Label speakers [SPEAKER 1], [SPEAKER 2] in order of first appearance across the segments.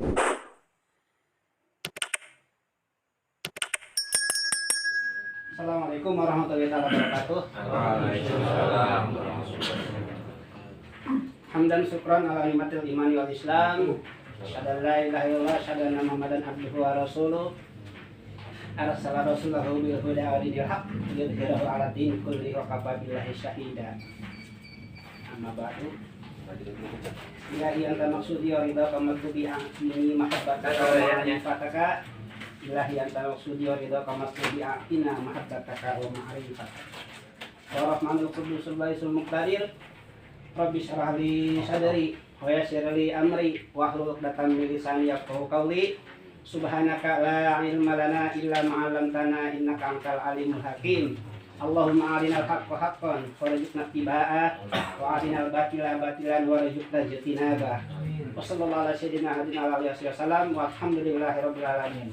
[SPEAKER 1] Assalamualaikum warahmatullahi wabarakatuh.
[SPEAKER 2] Waalaikumsalam warahmatullahi wabarakatuh.
[SPEAKER 1] Hamdan syukran ala nikmatil imani wal islam. Asyhadu an la ilaha illallah, asyhadu anna Muhammadan abduhu wa rasuluh. Arsala rasulahu bil huda wa dinil haq liyudhhirahu 'ala din kulli wa kafa billahi syahida. Amma ba'du. Ilahi anta maksudi wa ridha kama tubi ini mahabbataka wa ma'rifataka. Ilahi anta maksudi wa ridha kama tubi ina mahabbataka wa ma'rifataka. Wa rahmanul qudusul baisul muqtadir. Rabbi syrah li sadri wa yassir li amri wa hlul 'uqdatam min lisani yafqahu qawli. Subhanaka la ilma lana illa ma 'allamtana innaka antal alimul hakim. Allahumma arinal haqqa haqqan warzuqna ittiba'ah wa arinal batila batilan warzuqna ijtinabah. Wa sallallahu ala sayyidina Muhammadin alihi wasallam wa alhamdulillahirabbil alamin.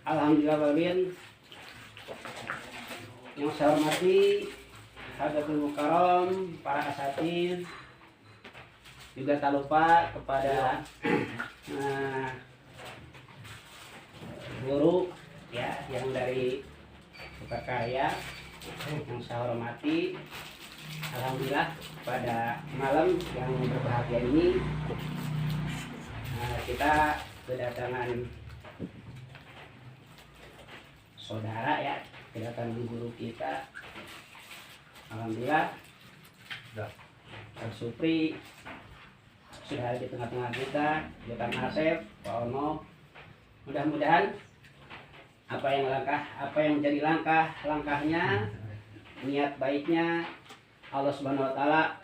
[SPEAKER 1] Alhamdulillah walamin. Yang saya hormati Hadatul Mukarram, para asatidz, juga tak lupa kepada guru ya yang dari Sukakarya yang saya hormati. Alhamdulillah pada malam yang berbahagia ini kita kedatangan saudara ya, kedatangan guru kita. Alhamdulillah Pak Supri sudah ada di tengah-tengah kita, Pak Asep, Pak Ono. Mudah-mudahan apa yang menjadi langkahnya, niat baiknya, Allah Subhanahu wa taala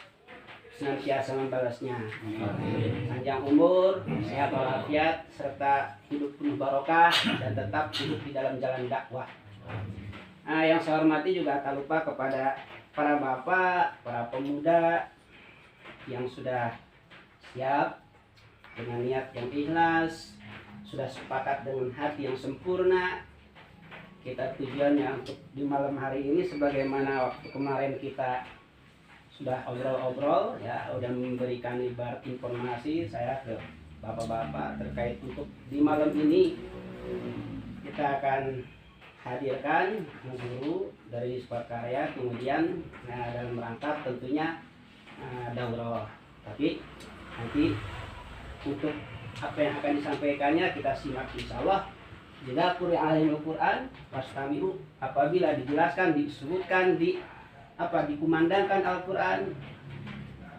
[SPEAKER 1] senantiasa membalasnya. Panjang umur, sehat walafiat, serta hidup penuh barokah dan tetap hidup di dalam jalan dakwah. Yang saya hormati juga tak lupa kepada para bapak, para pemuda yang sudah siap dengan niat yang ikhlas, sudah sepakat dengan hati yang sempurna. Kita tujuannya untuk di malam hari ini sebagaimana waktu kemarin kita sudah obrol-obrol ya, udah memberikan ibarat informasi saya ke bapak-bapak terkait untuk di malam ini kita akan hadirkan guru dari Sukakarya, kemudian dalam rangka tentunya daurah. Tapi nanti untuk apa yang akan disampaikannya kita simak insyaallah. Jika qur'anul Quran fastami'u, apabila dijelaskan, disebutkan, dikumandangkan Al-Qur'an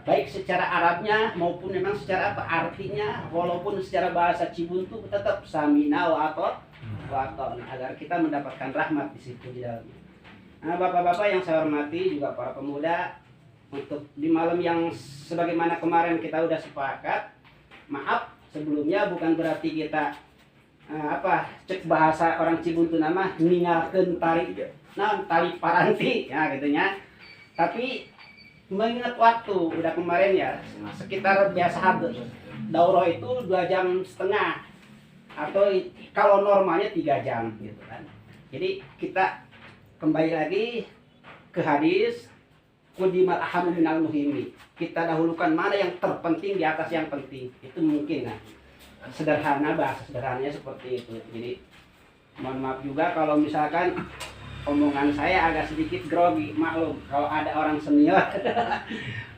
[SPEAKER 1] baik secara Arabnya maupun memang secara artinya, walaupun secara bahasa Cibuntu tetap samina wa ata'na agar kita mendapatkan rahmat di situ di dalamnya. Bapak-bapak yang saya hormati, juga para pemuda, untuk di malam yang sebagaimana kemarin kita udah sepakat, maaf sebelumnya bukan berarti kita cek bahasa orang Cibuntu nama ninggalkeun tali paranti ya gitunya. Tapi mengingat waktu udah kemarin ya, sekitar biasa daurah itu 2,5 jam atau kalau normalnya 3 jam gitu kan. Jadi kita kembali lagi ke hadis Qudimal ahamu minal muhimi. Kita dahulukan mana yang terpenting di atas yang penting. Itu mungkin sederhana, bahasa sederhananya seperti itu. Jadi mohon maaf juga kalau misalkan omongan saya agak sedikit grogi, maklum kalau ada orang senior.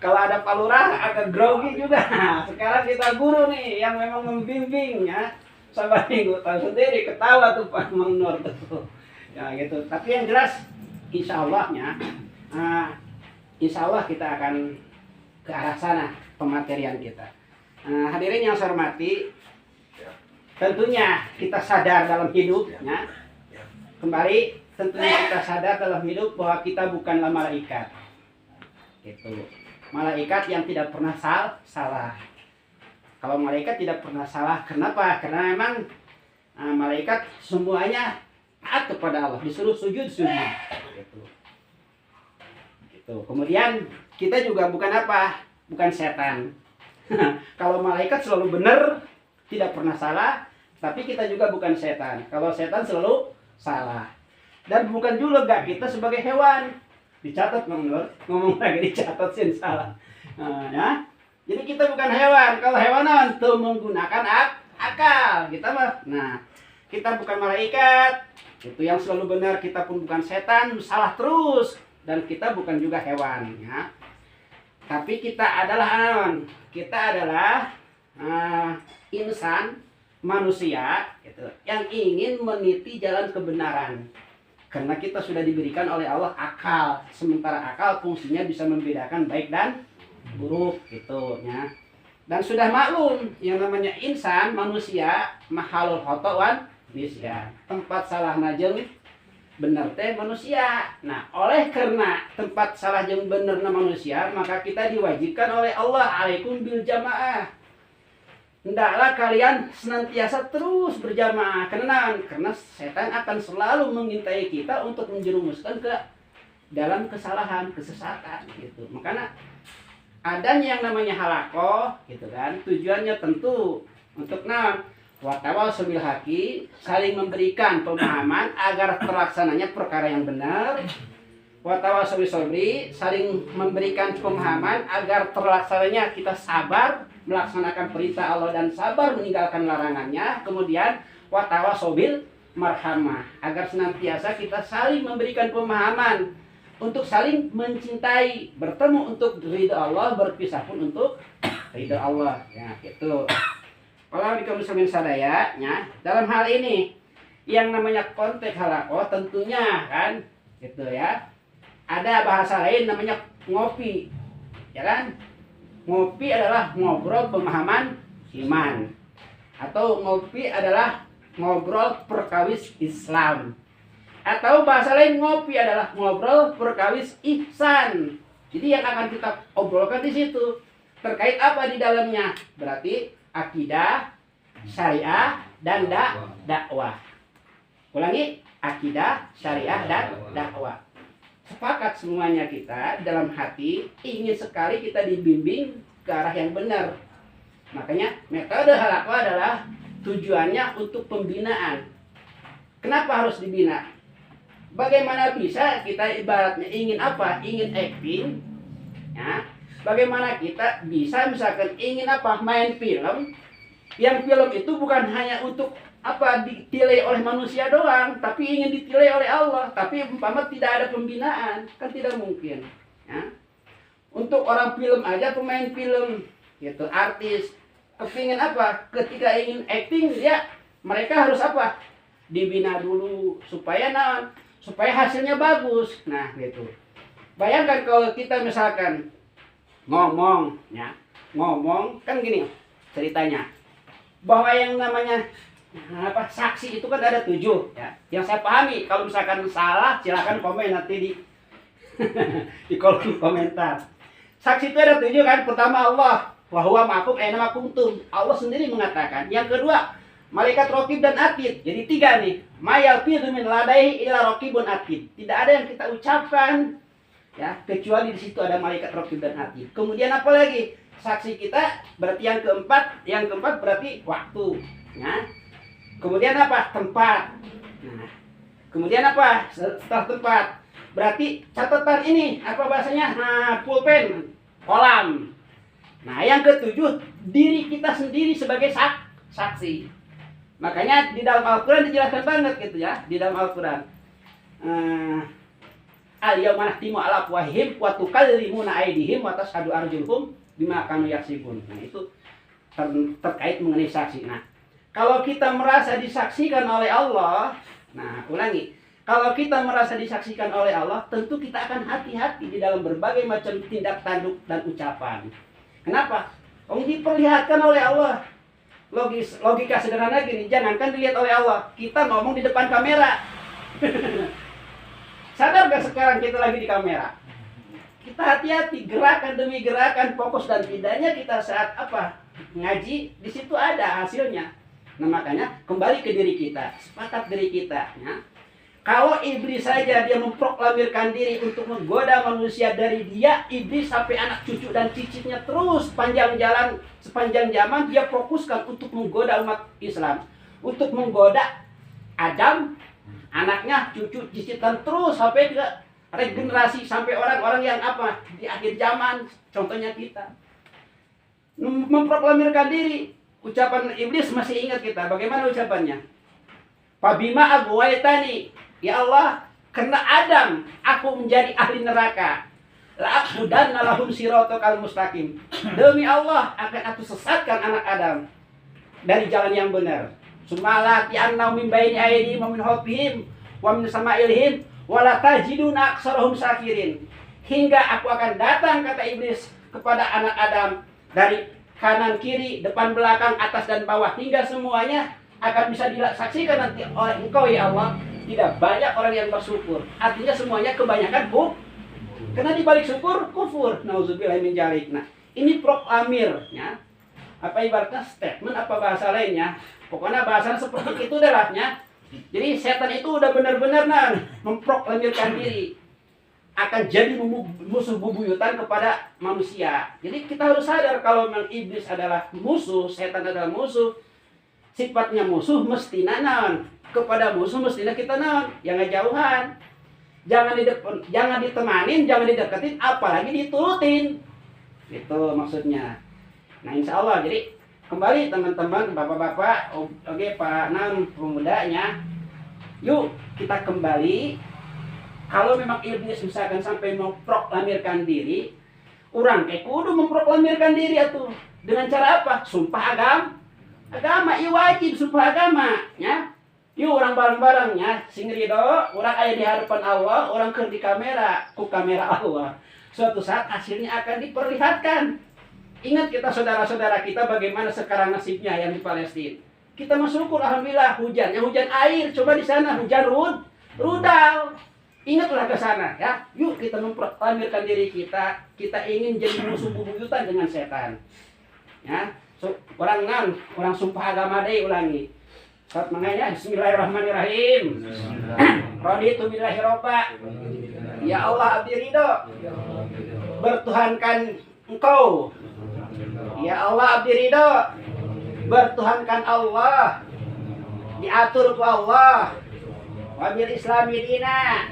[SPEAKER 1] Kalau ada Pak Lurah agak grogi juga. Sekarang kita guru nih yang memang membimbing ya. Sahabat minggu tahu sendiri, ketawa tuh Pak Mang Nur tuh. Ya gitu. Tapi yang jelas insya Allahnya insya Allah kita akan ke arah sana pematerian kita. Hadirin yang saya hormati, tentunya kita sadar dalam hidupnya, kembali tentunya kita sadar dalam hidup bahwa kita bukanlah malaikat. Gitu. Malaikat yang tidak pernah salah. Kalau malaikat tidak pernah salah, kenapa? Karena memang malaikat semuanya taat kepada Allah, disuruh sujud. Gitu. Kemudian kita juga bukan bukan setan. Kalau malaikat selalu benar, tidak pernah salah, tapi kita juga bukan setan. Kalau setan selalu salah. Dan bukan juga kita sebagai hewan. Dicatat Bang Nur, ngomong lagi dicatat sih salah. Ya. Jadi kita bukan hewan. Kalau hewan itu menggunakan akal. Kita mah. Nah, kita bukan malaikat. Itu yang selalu benar. Kita pun bukan setan, salah terus. Dan kita bukan juga hewan, ya. Tapi kita adalah hewan. Kita adalah insan, manusia, gitu, yang ingin meniti jalan kebenaran. Karena kita sudah diberikan oleh Allah akal. Sementara akal fungsinya bisa membedakan baik dan buruk gitu ya. Dan sudah maklum yang namanya insan, manusia, mahalul khotowan nisyan. Tempat salah najeng bener teh manusia. Nah, oleh karena tempat salah jeung benerna manusia, maka kita diwajibkan oleh Allah alaikum bil jamaah. Hendaklah kalian senantiasa terus berjamaah. Karena setan akan selalu mengintai kita untuk menjerumuskan ke dalam kesalahan, kesesatan gitu. Makanya adanya yang namanya halakoh gitu kan, tujuannya tentu untuk watawasau bil haqi, saling memberikan pemahaman agar terlaksananya perkara yang benar. Watawasau bis sabri, saling memberikan pemahaman agar terlaksananya kita sabar melaksanakan perintah Allah dan sabar meninggalkan larangannya. Kemudian watawasau bil marhamah, agar senantiasa kita saling memberikan pemahaman untuk saling mencintai, bertemu untuk ridha Allah, berpisah pun untuk ridha Allah. Ya, gitu. Kalau di kaum muslimin sadaya, ya, dalam hal ini yang namanya konteks halakoh tentunya kan, gitu ya. Ada bahasa lain namanya ngopi, ya kan? Ngopi adalah ngobrol pemahaman iman, atau ngopi adalah ngobrol perkawis Islam, atau bahasa lain ngopi adalah ngobrol perkawis ihsan. Jadi yang akan kita obrolkan di situ terkait apa di dalamnya? Berarti akidah, syariah, dan dakwah. Ulangi, akidah, syariah, dan dakwah. Sepakat semuanya kita dalam hati ingin sekali kita dibimbing ke arah yang benar. Makanya metode halakoh adalah tujuannya untuk pembinaan. Kenapa harus dibina? Bagaimana bisa kita ibaratnya ingin apa? Ingin acting, ya. Bagaimana kita bisa misalkan ingin apa? Main film. Yang film itu bukan hanya untuk apa ditilai oleh manusia doang, tapi ingin ditilai oleh Allah. Tapi umpama tidak ada pembinaan, kan tidak mungkin. Ya. Untuk orang film aja, pemain film, gitu, artis, kepingin apa? Ketika ingin acting, ya mereka harus apa? Dibina dulu supaya supaya hasilnya bagus. Nah, gitu. Bayangkan kalau kita misalkan ngomong kan gini ceritanya, bahwa yang namanya saksi itu kan ada 7 ya. Yang saya pahami, kalau misalkan salah silakan komen nanti di di kolom komentar. Saksi itu ada 7 kan. Pertama Allah, wa huwa ma'akum aina ma kuntum. Allah sendiri mengatakan. Yang kedua, malaikat raqib dan atid. Jadi 3 nih. Mayal fidu min ladaihi ila raqibun atid. Tidak ada yang kita ucapkan ya kecuali di situ ada malaikat raqib dan atid. Kemudian apa lagi? Saksi kita berarti yang keempat berarti waktu ya. Kemudian apa? Tempat. Nah, kemudian apa? Setelah tempat berarti catatan ini apa bahasanya? Nah, pulpen, kolam. Nah, yang ketujuh diri kita sendiri sebagai saksi. Makanya di dalam Al-Quran dijelaskan banget gitu ya. Di dalam Al-Quran al-yawma nahtimu ala afwahihim wa tukallimuna aydihim wa tashhadu arjuluhum bima kanu yaksibun. Nah, itu terkait mengenai saksi. Nah, kalau kita merasa disaksikan oleh Allah, nah ulangi, kalau kita merasa disaksikan oleh Allah, tentu kita akan hati-hati di dalam berbagai macam tindak tanduk dan ucapan. Kenapa? Oh, diperlihatkan oleh Allah. Logika sederhana gini, jangankan dilihat oleh Allah, kita ngomong di depan kamera. Sadar gak sekarang kita lagi di kamera? Kita hati-hati, gerakan demi gerakan, fokus dan tidaknya kita saat apa? Ngaji, di situ ada hasilnya. Nah, makanya kembali ke diri kita, sepakat diri kita ya. Kalau iblis saja dia memproklamirkan diri untuk menggoda manusia, dari dia iblis sampai anak cucu dan cicitnya terus sepanjang zaman dia fokuskan untuk menggoda umat Islam, untuk menggoda Adam, anaknya, cucu, cicit dan terus sampai ke regenerasi sampai orang-orang yang apa di akhir zaman, contohnya kita memproklamirkan diri. Ucapan iblis masih ingat kita, bagaimana ucapannya? Fabima aghwaytani, ya Allah, karena Adam aku menjadi ahli neraka, la'aqudanna lahum siratal mustaqim. Demi Allah akan aku sesatkan anak Adam dari jalan yang benar. Sumalati annahum min baini aydihim wa min khalfihim wa min sama'ilihim wa la tajiduna aktsarahum syakirin. Hingga aku akan datang, kata iblis, kepada anak Adam dari kanan kiri, depan belakang, atas dan bawah, hingga semuanya akan bisa disaksikan nanti oleh Engkau ya Allah. Tidak banyak orang yang bersyukur. Artinya semuanya kebanyakan karena dibalik syukur kufur. Nauzubillah min dzalik. Nah, ini proklamirnya. Apa ibaratnya statement, apa bahasa lainnya? Pokoknya bahasanya seperti itu delahnya. Jadi setan itu udah benar-benar memproklamirkan diri akan jadi musuh bubuyutan kepada manusia. Jadi kita harus sadar kalau memang iblis adalah musuh, setan adalah musuh, sifatnya musuh, mestinya naon kepada musuh mestinya kita naon yang ngejauhan, jangan ditemanin, jangan dideketin, apalagi diturutin. Itu maksudnya. Nah, insya Allah jadi kembali teman-teman, bapak-bapak, oke Pak Nam pemudanya, yuk kita kembali. Kalau memang iblis misalkan sampai memproklamirkan diri, orang kudu memproklamirkan diri atuh. Dengan cara apa? Sumpah agama, iya wajib sumpah agama, ya. Yuk orang bareng-barengnya, sing ridho, orang aya di hadapan Allah, orang keur di kamera, ku kamera Allah. Suatu saat hasilnya akan diperlihatkan. Ingat kita saudara-saudara kita bagaimana sekarang nasibnya yang di Palestina. Kita bersyukur alhamdulillah hujannya hujan air, coba di sana hujan rudal. Ingatlah ke sana ya. Yuk kita memproklamirkan diri kita. Kita ingin jadi musuh bubuyutan dengan setan. Ya. Orang sumpah agama deh ulangi. Saat manganya bismillahirrahmanirrahim. Raditu billahi robba. Ya Allah abdi ridho. Bertuhankan Engkau. Ya Allah abdi ridho. Bertuhankan Allah. Diatur ku Allah. Wabil islami dina.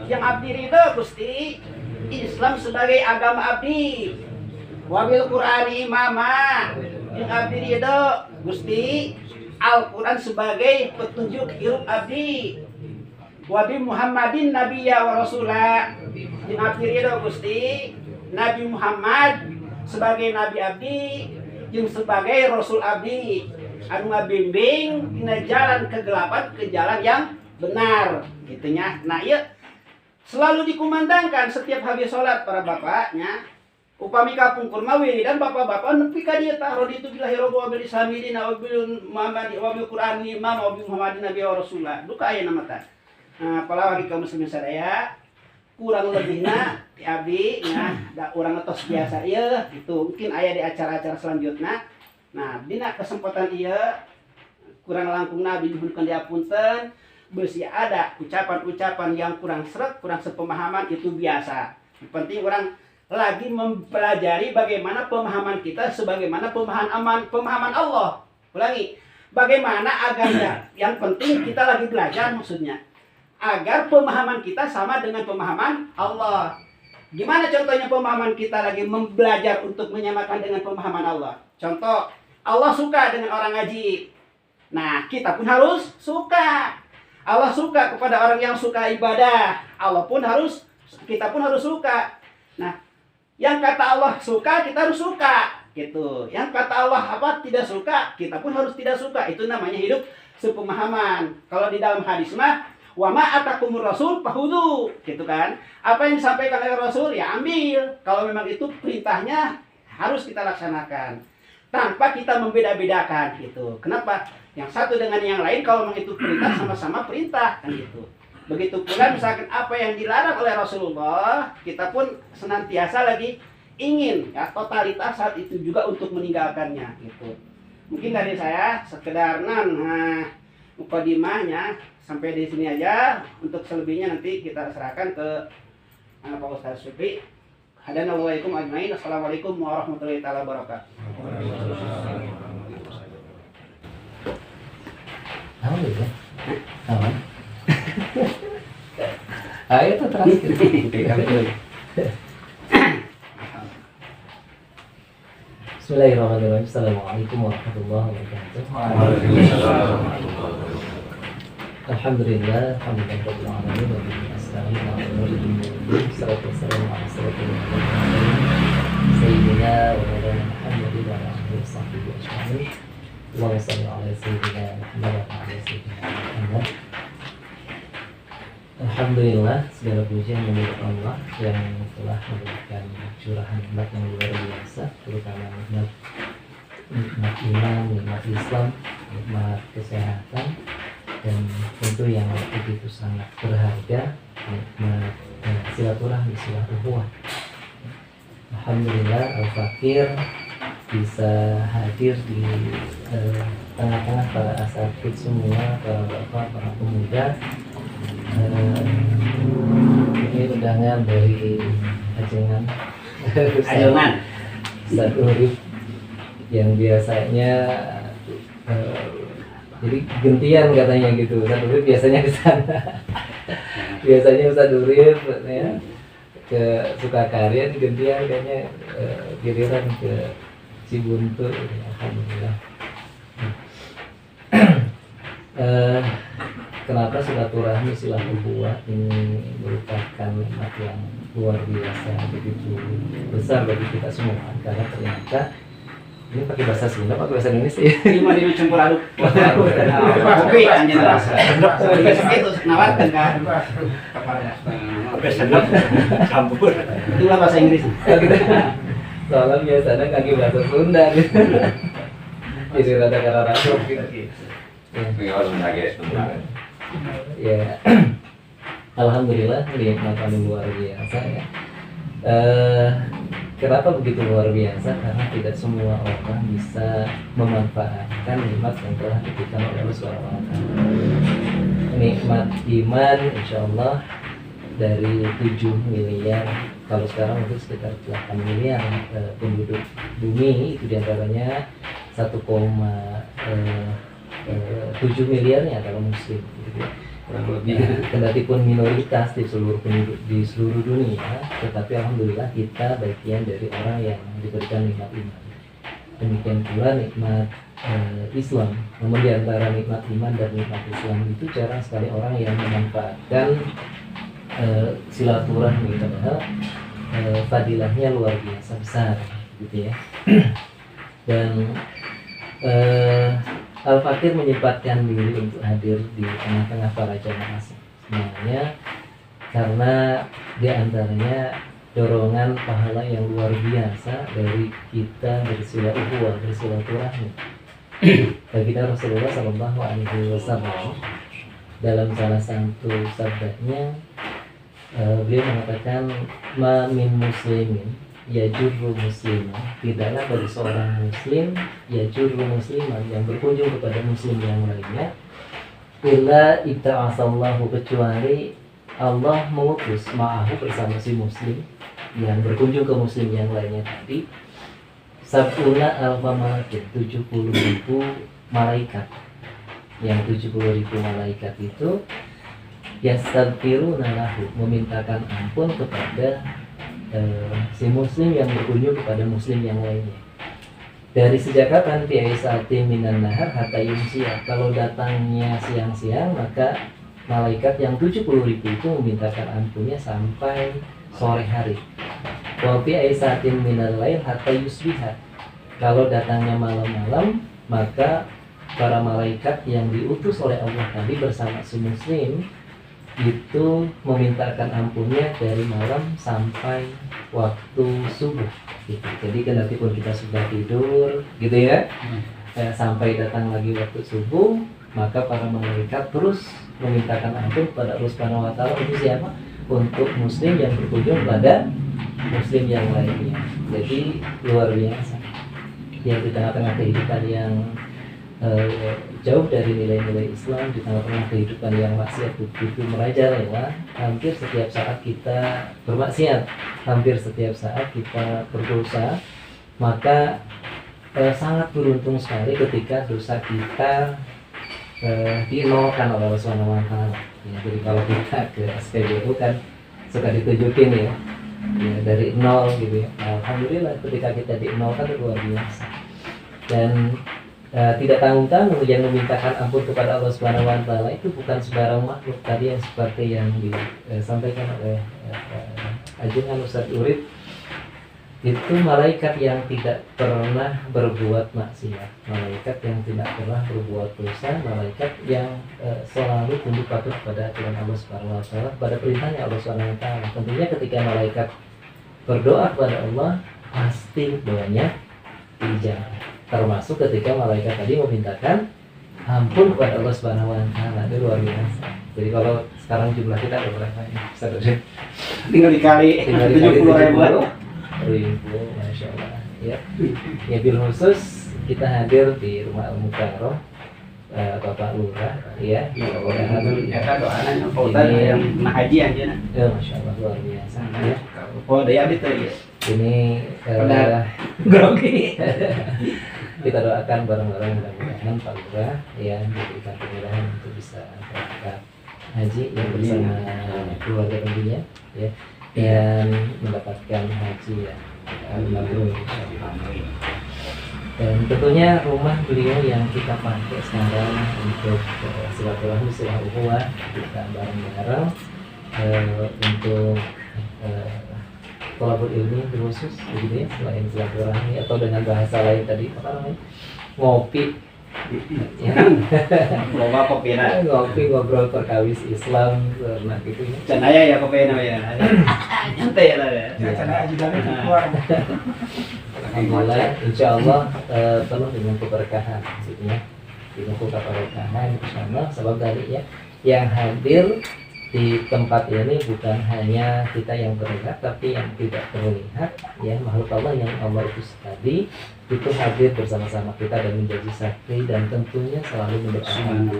[SPEAKER 1] Yang abdi ridho Gusti, Islam sebagai agama abdi. Wabil Qur'ani imama. Yang abdi ridho Gusti, Al-Quran sebagai petunjuk hidup abdi. Wabi Muhammadin nabiyya wa rasulah. Yang abdi ridho Gusti, Nabi Muhammad sebagai nabi abdi, yang sebagai rasul abdi, anu ngabimbing dina jalan kegelapan ke jalan yang benar, gitunya. Nah, iya selalu dikumandangkan setiap habis sholat para bapaknya. Upami kapungkur mawi dan bapak-bapak nepi ka dieu tah raditu billahi rabbil alamin islamidina wa bil Muhammad wa bil Qur'ani imam wa bil Muhammadin nabi wa rasulullah. Duka aya nama tah. Nah, palawan kaum muslimin sadaya kurang lebihna ti abdi nya da urang ngetos biasa ieu gitu. Mungkin aya di acara-acara selanjutnya. Nah, dina kesempatan ieu kurang langkungna abdi dihunkeun diapunten. Besi ada ucapan-ucapan yang kurang seret, kurang sepemahaman, itu biasa. Yang penting orang lagi mempelajari bagaimana pemahaman kita sebagaimana pemahaman Allah. Ulangi, bagaimana agar yang penting kita lagi belajar maksudnya. Agar pemahaman kita sama dengan pemahaman Allah. Gimana contohnya pemahaman kita lagi belajar untuk menyamakan dengan pemahaman Allah? Contoh, Allah suka dengan orang ngaji. Nah, kita pun harus suka. Allah suka kepada orang yang suka ibadah. Kita pun harus suka. Nah, yang kata Allah suka, kita harus suka. Gitu. Yang kata Allah tidak suka, kita pun harus tidak suka. Itu namanya hidup sepemahaman. Kalau di dalam hadis mah, wa ma atakumur rasul fakhudhu, gitu kan? Apa yang disampaikan oleh Rasul ya ambil. Kalau memang itu perintahnya harus kita laksanakan. Tanpa kita membeda-bedakan gitu. Kenapa? Yang satu dengan yang lain kalau memang itu perintah sama-sama perintah kan gitu. Begitu pula misalkan apa yang dilarang oleh Rasulullah, kita pun senantiasa lagi ingin ya totalitas saat itu juga untuk meninggalkannya gitu. Mungkin dari saya sekedar mukadimahnya sampai di sini aja. Untuk selebihnya nanti kita serahkan ke Pak Ustaz Supri. Hadanallahu ajmain. Assalamualaikum warahmatullahi wabarakatuh. Tahu ya? Tahu.
[SPEAKER 3] Ayo tuh terus. Bismillahirrahmanirrahim. Assalamualaikum warahmatullahi wabarakatuh.
[SPEAKER 2] Waalaikumsalam warahmatullahi wabarakatuh.
[SPEAKER 3] Alhamdulillah, hamdan rabbil alamin wa bihi nasta'in ala umuri dunya wa din. Wassalatu wassalamu ala asyrofil mursalin sayyidina wa maulana Muhammadin wa ala alihi wa sahbihi ajma'in. Allahumma shalli ala sayyidina Muhammad wa ala sayyidina Muhammad. Alhamdulillah, segala pujian milik Allah yang telah memberikan curahan nikmat yang luar biasa, terutama nikmat iman, nikmat Islam, nikmat kesehatan, dan tentu yang begitu sangat berharga, nikmat silaturahmi, silaturahmi. Alhamdulillah, Al-Fakir bisa hadir di tengah-tengah para asatidz semua, para bapak, para pemuda. Ini undangan dari Ajengan Ustaz Urip yang biasanya jadi gentian katanya gitu. Ustaz Urip biasanya ke sana. Biasanya Ustaz Urip ya, ke Sukakarya, gentian kayaknya giliran ke Cibuntu. Alhamdulillah. Kenapa silaturahmi silaturahmi ini merupakan nikmat yang luar biasa, begitu besar bagi kita semua, karena ternyata ini pakai bahasa Sunda, pakai bahasa Indonesia.
[SPEAKER 1] Ini mah di campur aduk. Kopi anjir rasa. Itu nawarkan kan.
[SPEAKER 2] Oke, senang campur.
[SPEAKER 1] Itulah bahasa Inggris.
[SPEAKER 3] Soalnya biasanya kaki bahasa Sunda gitu. Jadi rada karena gitu.
[SPEAKER 2] Ini harus nage Sunda.
[SPEAKER 3] Ya, alhamdulillah nikmat luar biasa ya. Kenapa begitu luar biasa? Karena tidak semua orang bisa memanfaatkan nikmat yang telah diberikan oleh Allah SWT. Nikmat iman, insya Allah dari 7 miliar, kalau sekarang mungkin sekitar 8 miliar penduduk bumi, itu diantaranya 1,7 miliarnya adalah muslim, gitu ya. Kendati pun minoritas di seluruh penduduk di seluruh dunia, tetapi alhamdulillah kita bagian dari orang yang diberikan nikmat iman. Demikian pula nikmat Islam. Namun di antara nikmat iman dan nikmat Islam itu jarang sekali orang yang memanfaatkan silaturahmi, padahal fadilahnya luar biasa besar, gitu ya. Dan Al-Fakir menyempatkan diri untuk hadir di tengah-tengah para jamaah semuanya karena di antaranya dorongan pahala yang luar biasa dari kita bersilaturahmi. Baginda Rasulullah Shallallahu Alaihi Wasallam dalam salah satu sabdanya beliau mengatakan ma min muslimin yajurru musliman, tidaklah dari seorang muslim yajurru musliman yang berkunjung kepada muslim yang lainnya, illa ibta'asallahu, kecuali Allah mengutus ma'ahu bersama si muslim yang berkunjung ke muslim yang lainnya tadi, sab'una alfa malakin, 70.000 malaikat. Yang 70.000 malaikat itu yastaghfiruna lahu, memintakan ampun kepada si muslim yang berkunjung kepada muslim yang lainnya. Dari sejak kapan? Fi aisatin minan nahar hatta yumsiya. Kalau datangnya siang-siang, maka malaikat yang 70.000 itu memintakan ampunnya sampai sore hari. Wa fi aisatin minal lail hatta yusbiha. Kalau datangnya malam-malam, maka para malaikat yang diutus oleh Allah tadi bersama si muslim itu memintakan ampunnya dari malam sampai waktu subuh gitu. Jadi kendati pun kita sudah tidur gitu ya, sampai datang lagi waktu subuh, maka para malaikat terus memintakan ampun kepada Allah Subhanahu wa taala. Untuk siapa? Untuk muslim yang berkunjung pada muslim yang lainnya. Jadi luar biasa ya, di tengah-tengah kehidupan yang jauh dari nilai-nilai Islam, di tengah-tengah kehidupan yang maksiat begitu merajalela, hampir setiap saat kita bermaksiat, hampir setiap saat kita berdosa, maka sangat beruntung sekali ketika dosa kita dinolkan oleh Allah Subhanahu wa Ta'ala. Ya, jadi kalau kita ke SPBU kan suka ditunjukin ya, dari nol gitu ya. Nah, alhamdulillah ketika kita dinolkan itu luar biasa. Dan tidak tanggung-tanggung yang memintakan ampun kepada Allah Subhanahu wa Ta'ala itu bukan sembarang makhluk. Tadi yang seperti yang disampaikan oleh Ajungan Ustadz Urip, itu malaikat yang tidak pernah berbuat maksiat, malaikat yang tidak pernah berbuat dosa, malaikat yang selalu tunduk patuh kepada aturan Allah Subhanahu wa Ta'ala, pada perintahnya Allah Subhanahu wa Ta'ala. Tentunya ketika malaikat berdoa kepada Allah, pasti doanya dijawab. Termasuk ketika malaikat tadi memintakan ampun kepada Allah Subhanahu wa Ta'ala. Itu luar biasa. Jadi kalau sekarang jumlah kita ada berapa ini?
[SPEAKER 1] Tinggal dikali 70.000.
[SPEAKER 3] Masya Allah. Ya, bil khusus kita hadir di rumah Al-Mukarram, Bapak Lurah, ya.
[SPEAKER 1] Eta doana nyampotan yang nah haji aja.
[SPEAKER 3] Ya, Masya Allah luar biasa. Ya.
[SPEAKER 1] Oh, daya abdi teh ya.
[SPEAKER 3] Ini
[SPEAKER 1] grogi.
[SPEAKER 3] kita doakan bareng-bareng mudah-mudahan Pak Lurah ya diberikan kemudahan untuk bisa berangkat haji yang bersama keluarga tentunya ya, dan mendapatkan haji yang mabrur. Dan tentunya rumah beliau yang kita pakai sekarang untuk silaturahmi ukhuwah, kita bareng-bareng untuk thalabul ilmi khusus begitu ya, selain silaturahmi atau dengan bahasa lain tadi apa namanya, ngopi ya.
[SPEAKER 1] Loba kopina.
[SPEAKER 3] Ngopi ngobrol perkawis Islam karena gitu ya.
[SPEAKER 1] Can aya ya kopina ya. Nyantai lah ya.
[SPEAKER 4] Cara aja dari keluar.
[SPEAKER 3] Alhamdulillah, insya Allah penuh dengan keberkahan maksudnya, dengan keberkahan insyaallah. Sebab tadi ya yang hadir di tempat ini bukan hanya kita yang terlihat, tapi yang tidak terlihat ya, makhluk Allah yang Allah utus tadi itu hadir bersama-sama kita dan menjadi saksi dan tentunya selalu mendoakan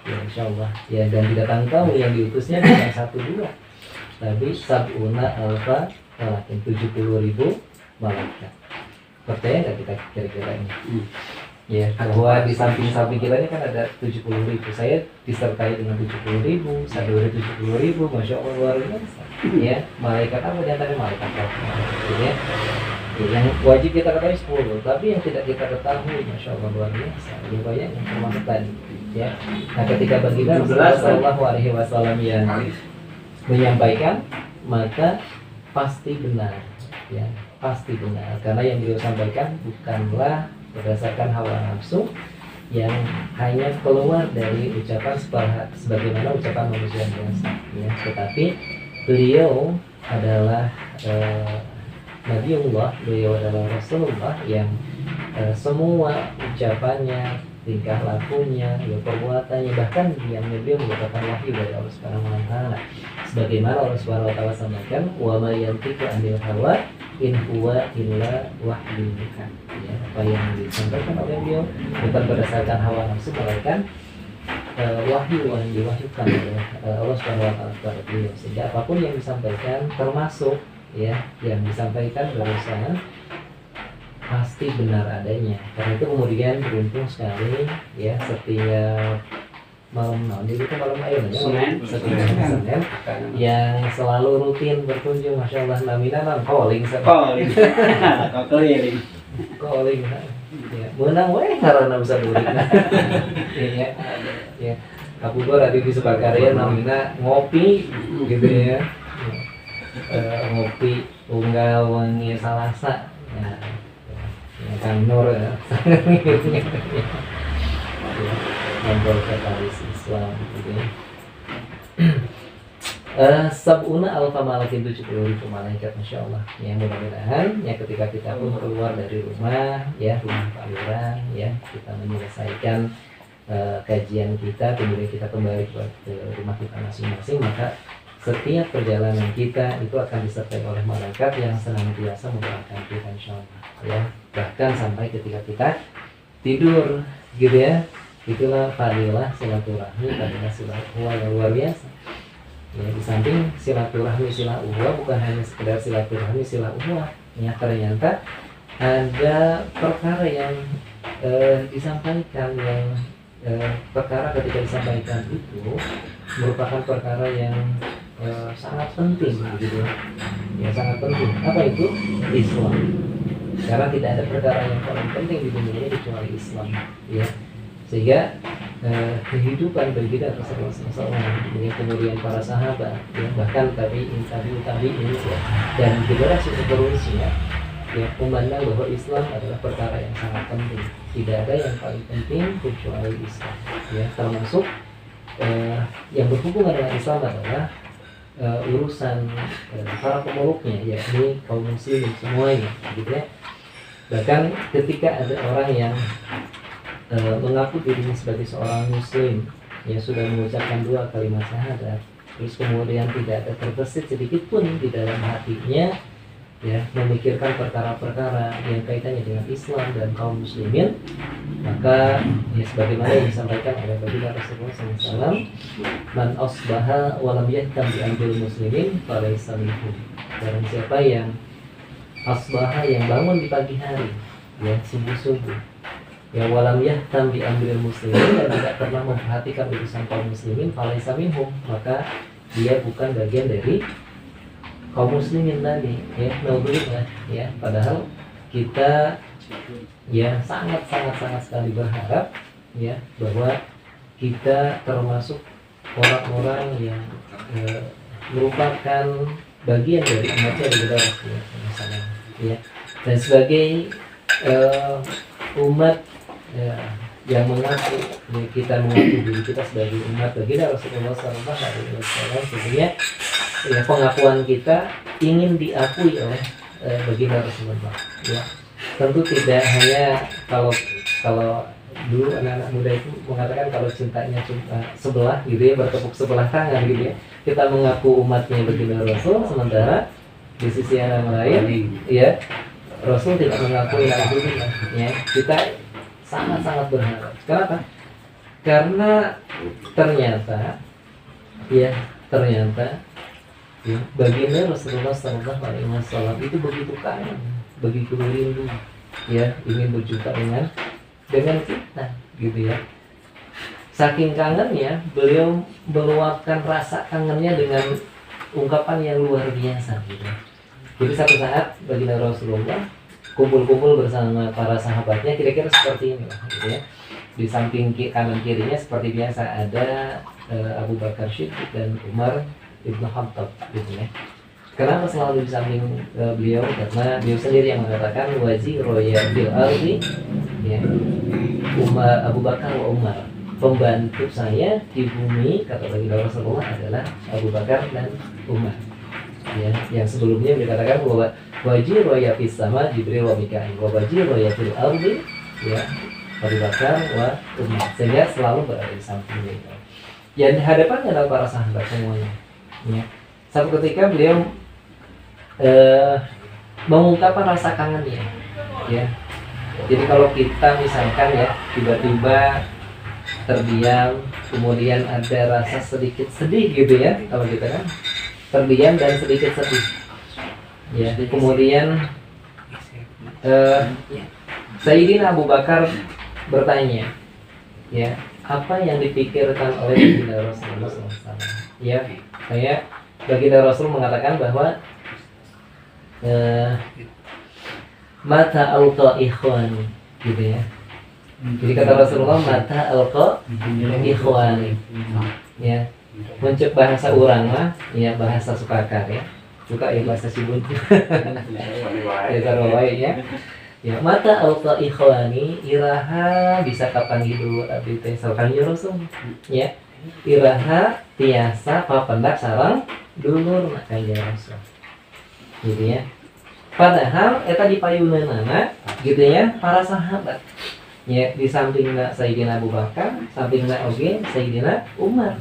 [SPEAKER 3] ya, insya Allah ya. Dan tidak tanggung yang diutusnya bukan 1-2 tapi sab'una alfa malakin, 70.000 malaikat. Percaya nggak kita kira-kira ini? Ya, bahwa di samping-samping kita ini kan ada 70.000. Saya disertai dengan 70.000, sadure 70.000, Masya Allah luar biasa. Ya, malaikat apa diantaranya malaikat rahmat. Ya, yang wajib kita ketahui 10, tapi yang tidak kita ketahui, Masya Allah luar biasa. Lebih banyak yang termasuk tadi. Ya, nah ketika baginda Rasulullah Shallallahu Alaihi Wasallam yang menyampaikan, maka pasti benar. Ya, pasti benar. Karena yang beliau sampaikan bukanlah berdasarkan hawa nafsu yang hanya keluar dari ucapan sebagaimana ucapan manusia biasa ya, tetapi beliau adalah Nabiullah, beliau adalah Rasulullah yang semua ucapannya, tingkah lakunya, ya, perbuatannya, bahkan diamnya beliau merupakan wahyu dari Allah Subhanahu wa Ta'ala. Sebagaimana Allah Subhanahu wa Ta'ala sampaikan, wa ma yantiqu 'anil hawa in huwa illa wahyun yuha. Ya, apa yang disampaikan oleh beliau bukan berdasarkan hawa nafsu, melainkan wahyu yang diwahyukan oleh Allah Subhanahu wa Ta'ala kepada beliau. Sehingga apapun yang disampaikan, termasuk ya yang disampaikan barusan, pasti benar adanya. Karena itu kemudian beruntung sekali ya, setiap malam itu malam air
[SPEAKER 1] Senin,
[SPEAKER 3] setiap Senin yang selalu rutin berkunjung, Masya Allah, namina calling ya, menang weh karena bisa duit ya ya. Aku gua tadi di Sebakarya namina ngopi gitu ya, ngopi unggal wangi salasa ya, Kang Nur ya. Ngobrol katalis Islam gitu ya. Sab'una alfa malakin, 70.000 malaikat, Masya Allah ya. Mudah-mudahan ya ketika kita pun keluar dari rumah ya, rumah Pak Lurah ya, kita menyelesaikan kajian kita, kemudian kita kembali ke rumah kita masing-masing, maka setiap perjalanan kita itu akan disertai oleh malaikat yang senantiasa mendoakan kita, Insya Allah ya. Bahkan sampai ketika kita tidur gitu ya. Itulah fadilah silaturahmi, fadilah silaturahmi yang luar biasa ya. Di samping silaturahmi silaturahmi bukan hanya sekedar silaturahmi silaturahmi ya, ternyata ada perkara yang disampaikan yang perkara ketika disampaikan itu merupakan perkara yang sangat penting gitu ya, sangat penting. Apa itu? Islam. Karena tidak ada perkara yang paling penting di dunia ini kecuali Islam ya, sehingga kehidupan baginda Rasulullah SAW ya, kemudian para sahabat ya, bahkan tabi'in ya, dan generasi seterusnya ya, memandang bahwa Islam adalah perkara yang sangat penting. Tidak ada yang paling penting kecuali Islam ya, termasuk yang berhubungan dengan Islam adalah urusan para pemeluknya, yakni kaum muslimin semuanya gitu ya. Bahkan ketika ada orang yang mengaku dirinya sebagai seorang muslim yang sudah mengucapkan 2 kalimat syahadat, terus kemudian tidak ada terbesit sedikit pun di dalam hatinya ya memikirkan perkara-perkara yang kaitannya dengan Islam dan kaum muslimin, maka ya sebagaimana yang disampaikan oleh baginda Rasulullah SAW, man asbaha wa lam yahtam bi amril muslimin falaysa minhum. Barang siapa yang asbaha, yang bangun di pagi hari ya, subuh-subuh ya, walam yahtam bi amril muslimin, dan tidak pernah memperhatikan urusan kaum muslimin, falaysa minhum, maka dia bukan bagian dari kaum muslimin tadi ya. Naudzubillah ya, padahal kita ya sangat sekali berharap ya bahwa kita termasuk orang-orang yang merupakan bagian dari umatnya Rasulullah SAW ya, dan sebagai umat yang mengaku ya, kita mengaku diri kita sebagai umat baginda Rasulullah SAW, tentunya ya pengakuan kita ingin diakui oleh baginda Rasulullah ya. Tentu tidak hanya kalau dulu anak-anak muda itu mengatakan kalau cintanya cuma sebelah gitu ya, bertepuk sebelah tangan gitu ya, kita mengaku umatnya baginda Rasul, sementara di sisi yang lain ya Rasul tidak mengakui Alhamdulillah ya. Kita sangat berharap. Kenapa? Karena ternyata ya baginda Rasulullah SAW itu begitu kangen, begitu rindu ya, ingin berjumpa dengan kita gitu ya. Saking kangennya beliau meluapkan rasa kangennya dengan ungkapan yang luar biasa gitu. Jadi satu saat baginda Rasulullah kumpul-kumpul bersama para sahabatnya, kira-kira seperti ini lah gitu ya. Di samping kanan kirinya seperti biasa ada Abu Bakar Siddiq dan Umar Ibnu Khattab gitu ya. Kenapa selalu di samping beliau? Karena beliau sendiri yang mengatakan wajib roya bil ardi ya, Umar, Abu Bakar wa Umar, pembantu saya di bumi kata baginda Rasulullah adalah Abu Bakar dan Umar ya. Yang sebelumnya beliau katakan bahwa wajib roya fis sama Jibril wa Mikail, wa wajib roya fil ardi ya Abu Bakar wa Umar, sehingga selalu berada di samping beliau. Yang di hadapannya adalah para sahabat semuanya ya. Satu ketika beliau mengungkapkan rasa kangennya ya. Jadi kalau kita misalkan ya tiba-tiba terdiam, kemudian ada rasa sedikit sedih gitu ya, kalau kita kan terdiam dan sedikit sedih ya, kemudian Sayyidina Abu Bakar bertanya ya, apa yang dipikirkan oleh baginda Rasulullah SAW ya. Saya baginda Rasul mengatakan bahwa mata alqa ikhwani gitu ya. Jadi kata Rasulullah mata alqa ikhwani ya. Mencek bahasa orang mah ya, bahasa sukakar ya, suka ya bahasa sibun ya tarawai ya. Ya mata alqa ikhwani iraha bisa kapan hidup abdi teh salkan ya Rasul ya. Iraha tiasa papendak sareng dulur na kanjeng Rasul gitu ya. Padahal eta dipayuneunana gitu ya para sahabat ya, di sampingna Sayyidina Abu Bakar, sampingna oge Sayyidina Umar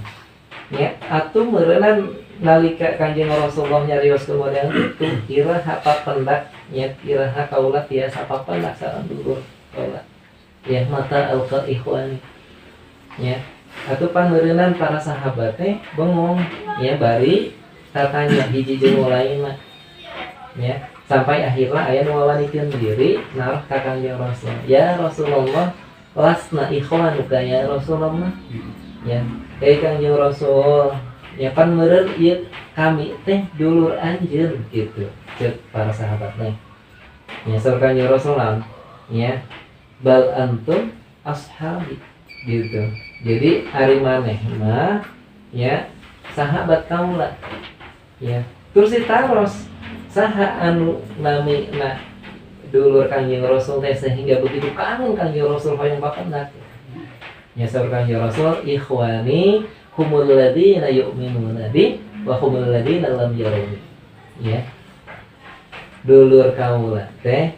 [SPEAKER 3] ya. Atuh meureunna nalika kanjeng Rasulullah nyarioskeun model itu iraha papendak ya, iraha kaula tiasa papendak sareng dulur kaula ya, mata alqa ikhwani ya. Atuh paneureunnan para sahabat teh bengong ya, bari tatanya hiji jeung lainna ya, sampai akhirnya aya nu ngawanikeun diri narah ka Kanjeng Rasul, ya Rasulullah lasna ikhwanuka ya Rasulullah. Ya, Kangjeng Rasul, ya pan meureun ieu kami teh dulur anjeun gitu. Ceuk para sahabat teh. Ya saur Kangjeng Rasul ya bal antum ashabi gitu. Jadi ari maneh mah ya sahabat kaula. Ya, terus ditaros saha anu namina dulur Kangjeng Rasul teh sehingga begitu kangen Kangjeng Rasul hoyong bapendak. Ya saur Kangjeng Rasul ikhwani humul ladzina yu'minuna bi wa humul ladzina lam yarawni. Ya. Dulur kaula teh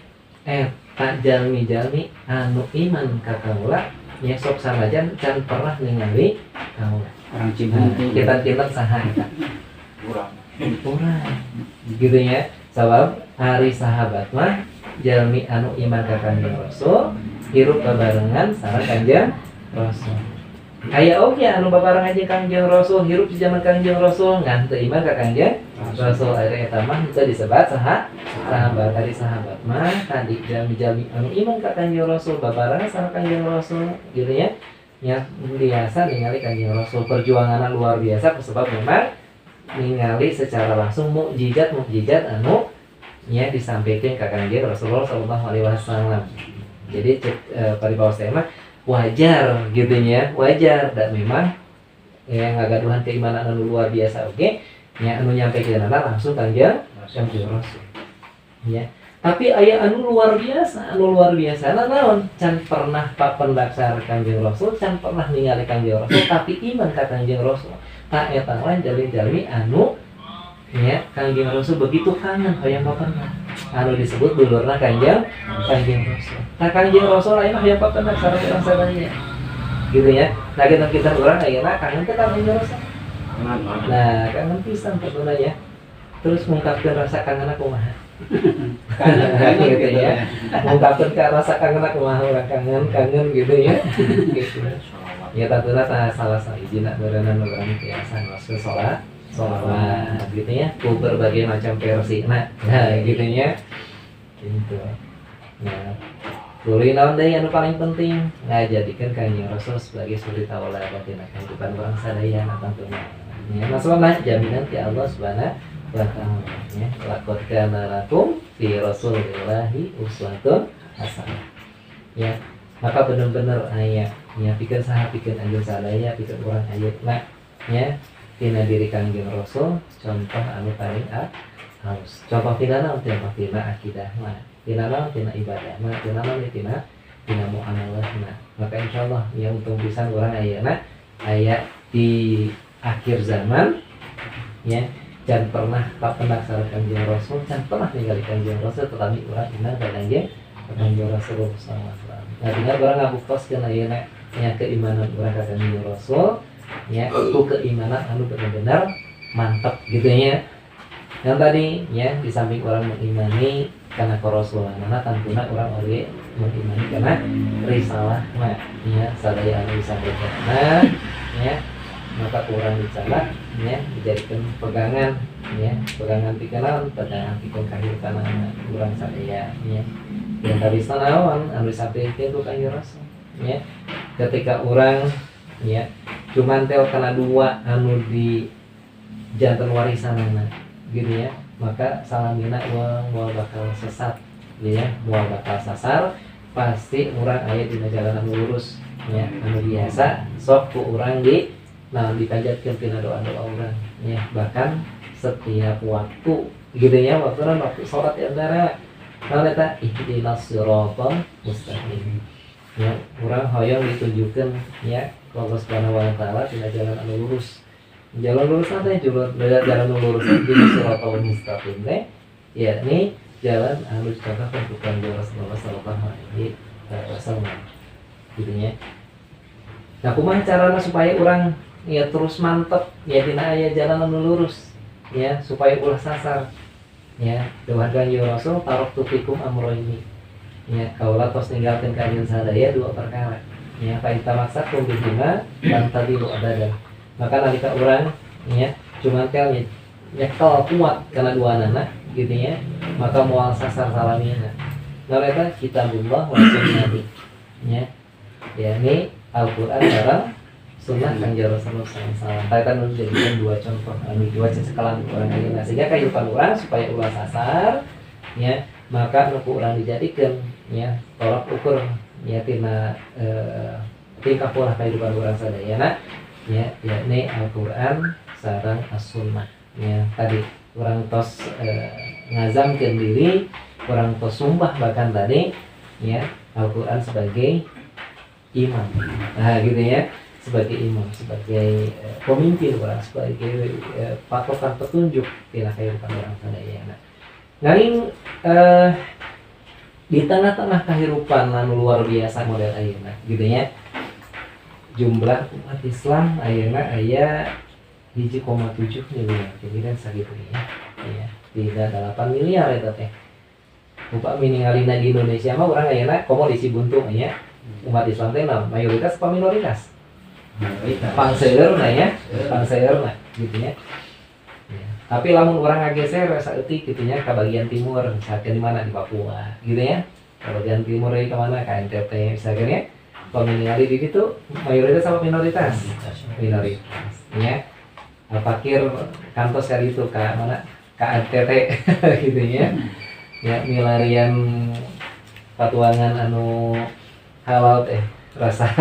[SPEAKER 3] tak jalmi-jalmi anu iman ka kaula nya sok sanajan can pernah ningali kaula.
[SPEAKER 1] Orang Cibuntu.
[SPEAKER 3] Kita saha eta?
[SPEAKER 2] Kurang.
[SPEAKER 3] Urang. Gitu ya. Sabab hari sahabat mah jalmi anu iman ka Kangjeng Rasul hirup babarengan sareng Kangjeng Rasul. Aya oge anu babarengan jeung Kangjeng Rasul hirup di zaman Kangjeng Rasul ngan teu iman ka Kangjeng Rasul. Ari eta mah bisa disebat sahabat. Ari sahabat mah tadi jalmi-jalmi anu iman ka Kangjeng Rasul babarengan sareng Kangjeng Rasul gitu ya. Nya biasa ningali Kangjeng Rasul perjuanganna luar biasa sebab memang ningali secara langsung mukjizat anu nya disampaikan ke Kangjeng Rasulullah sallallahu alaihi wasallam. Jadi paribaos teh mah wajar gitu nya, wajar dan memang yang ngagaduhan keimanan anu luar biasa oge nya anu nyampikeunana langsung Kangjeng Rasul. Ya. Tapi aya anu luar biasa naon? Can pernah papendaksar Kangjeng Rasul, can pernah ningali Kangjeng Rasul tapi iman ka Kangjeng Rasul. Tak eta lain jalmi-jalmi anu nya Kangjeng Rasul begitu kangen hoyong bapendak. Anu disebut dulurna Kangjeng Rasul. Nah Kangjeng Rasul lain hoyong bapendak sareng urang sadaya. Gitu ya. Nah kita urang ayeuna kangen teh Kangjeng Rasul. Nah, kangen pisan tentunya ya. Terus mengungkapkan rasa kangen kumaha? Gitu ya. Mengungkapkan rasa kangen kumaha urang kangen gitu ya. Gitu. Ya tentunya salah sahijina beureunan urang biasa ngos sholawat gitu ya, ku berbagai macam versi. Nah gitu ya. Gitu. Nah, kuliah naon deui anu paling penting ngajadikeun Kangjeng Rasul sebagai suri tauladan dina kehidupan urang sadaya tentunya. Ya masalah jaminan ti Allah Subhanahu wa taala ya. Laqad kana lakum fi Rasulillahi uswatun hasanah. Ya, maka benar-benar aya nya pikeun saha pikeun anjeun sadaya pikeun urang ayeuna nya tina diri Kangjeng Rasul contoh anu paling halus. Contoh tina naon? Contoh tina akidah mah, tina naon? Tina ibadah mah, tina naon? Tina muamalah mah. Maka insyaallah ya untung pisan urang ayeuna aya di akhir zaman ya, can pernah papendaksar Kangjeng Rasul, can pernah ningali Kangjeng Rasul tetapi urang iman ka Kangjeng Rasulullah sallallahu alaihi wasallam. Nah, tinggal urang ngabukoskeun ayeuna nya keimanan urang ka Kangjeng Rasul ya, itu keimanan anu benar-benar mantap gitu ya. Yang tadi ya di samping orang mengimani karena Rasulullah mana tentunya orang oge mengimani karena risalah mah ya sadaya anu disampaikan. Nah, ya maka orang bicara ya dijadikan pegangan ya, pegangan pikeun pegangan pikeun kahirupan urang sadaya ya. Yang tadi sanaon anu disampaikan ku Kangjeng Rasul ya. Ketika orang ya cuman tel karena dua anu di jantan warisanana gitu ya, maka salamina uang bakal sesat ya, uang bakal sasar pasti orang aya dina jalan anu lurus ya, anu biasa sok ku urang di nah dipanjatkeun tina doa-doa urang ya, bahkan setiap waktu gitu ya, waktu salat antara naon eta ihdinas siratal mustaqim ya, urang hoyong ditunjukkeun ya Allah Subhanahu wa taala tina jalan anu lurus. Jalan lurus nanti jalan lurus di siratal mustaqim teh yakni jalan anu dicontohkan ku Kangjeng Rasulullah sallallahu alaihi wasallam. Gitu ya. Nah, kumaha carana supaya urang ya terus mantep ya dina aya jalan anu lurus ya, supaya ulah sasar. Ya, dawuh Kangjeng Rasul taraktu fikum amroini. Ya, kaula tos ninggalkeun kalian sadaya dua perkara. Ya, fa intamaksa kumbihima dan tadilu abadan. Maka nalika urang ya cuma tel nyekel kuat karena dua anak gitu ya, maka moal sasar salamina. Nah eta kitabullah wa sunnati ya. yakni Al-Qur'an sareng sunnah Kanjeng Rasulullah SAW. Tadi kan menjadikan dua contoh dua cecekelan orang ayeuna sehingga kehidupan orang supaya ulah sasar ya maka nuku urang dijadikan ya tolak ukur ya tina tingkah pola kehidupan orang sadayana ya yakni Al-Qur'an sareng as-sunnah ya tadi orang tos ngazamkeun diri orang tos sumpah bahkan tadi ya Al-Qur'an sebagai imam nah gitu ya sebagai imam sebagai pemimpin orang sebagai patokan petunjuk tina kehidupan orang sadayana nanging di tengah-tengah kehidupan anu luar biasa model ayeuna gitu ya jumlah umat Islam ayeuna aya 1,7 miliar jadi kan sakitu ya tidak 8 miliar eta teh upami ningalina di Indonesia mah urang ayeuna komodisi buntung ya umat Islam teh mayoritas apa minoritas pangseurna ya pangseurna gitu ya. Tapi lamun orang ngageser saeutik gitu nya ka bagian timur misalkan di mana di Papua gitu ya ka bagian timur ke mana ka NTT misalkan ya pemilih di situ mayoritas apa minoritas ya pakir kantos kali itu ka mana ka NTT gitu ya ya milarian patuangan anu halal teh rasa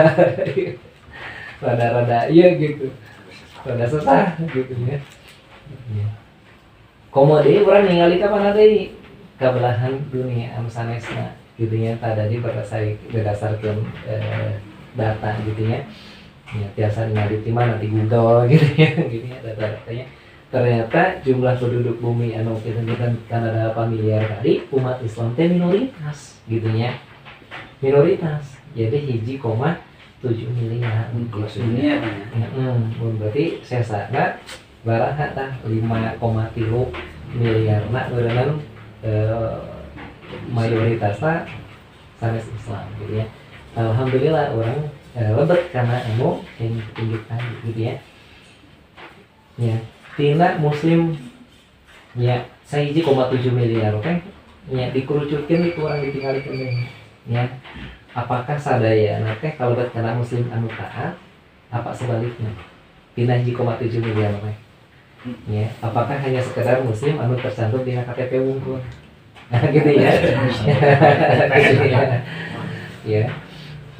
[SPEAKER 3] rada-rada iya gitu rada susah gitu ya komode orang ningali ka mana deui ka belahan dunia anu sanesna gitu ya tadi berdasarkan data gitu ya ya biasa ningali di mana di Google gitu ya data-datanya ternyata jumlah penduduk bumi anu kita Kanada 8 miliar tadi umat Islam teh minoritas gitu ya minoritas jadi 1,7 miliar
[SPEAKER 1] dunia
[SPEAKER 3] berarti sesana baraha tah 5,3 miliar berenang mayoritasna sanes Islam gitu ya alhamdulillah orang lebet karena anu yang petunjuk tadi gitu ya ya tina muslim ya 1,7 miliar oke ya dikerucutkeun itu orang ditinggalikeun ya apakah sadaya teh kalau karena muslim anu taat apa sebaliknya tina 1,7 miliar teh ya apakah hanya sekedar muslim anu tercantum di KTP wungkul nah gitu ya ya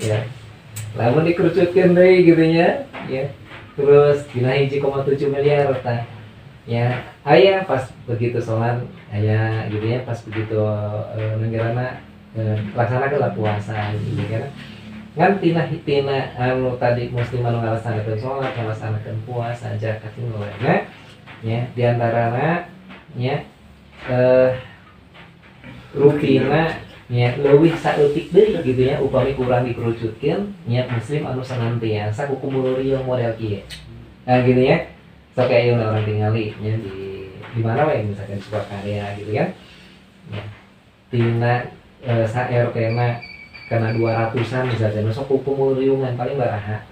[SPEAKER 3] ya lamun dikerucutkeun deui gitu ya terus tina 1,7 miliar tah ya aya pas begitu sholat aya gitu ya pas begitu nenggerana laksanakeun puasa gitu kan tina anu tadi muslim anu ngalaksanakeun sholat ngalaksanakeun puasa zakat lainnya ya diantarana ya rutina ya leuwih saeutik deui gitu ya upami kurang dikerucutkeun niat muslim anu senantiasa kudu muluriung model kieu nah gitu ya sok aya orang tingali nya di mana we misalkan sebuah karya gitu kan ya tina sa RT na kana 200-an misalnya sok kudu muluriungan paling baraha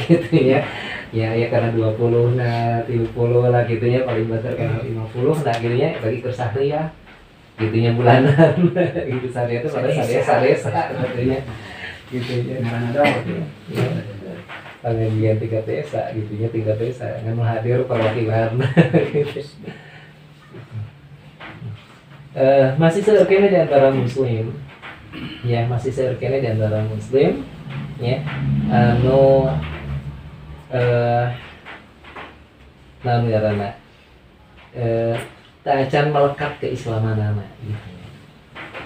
[SPEAKER 3] gitu ya ya karena 20 nah 30 lah gitu ya paling banter karena 50 nah gitu ya bagi kersahria gitu ya bulanan gitu sehari itu pada sadesa katanya gitu ya
[SPEAKER 1] ngaran ada gitu
[SPEAKER 3] ya pengajian 3 desa gitu ya 3 desa nganu hadir perwakilan gitu. Masih seerkene di antara muslim ya masih seerkene di antara muslim ya anu namun karena tak akan melekat keislamanana gitu.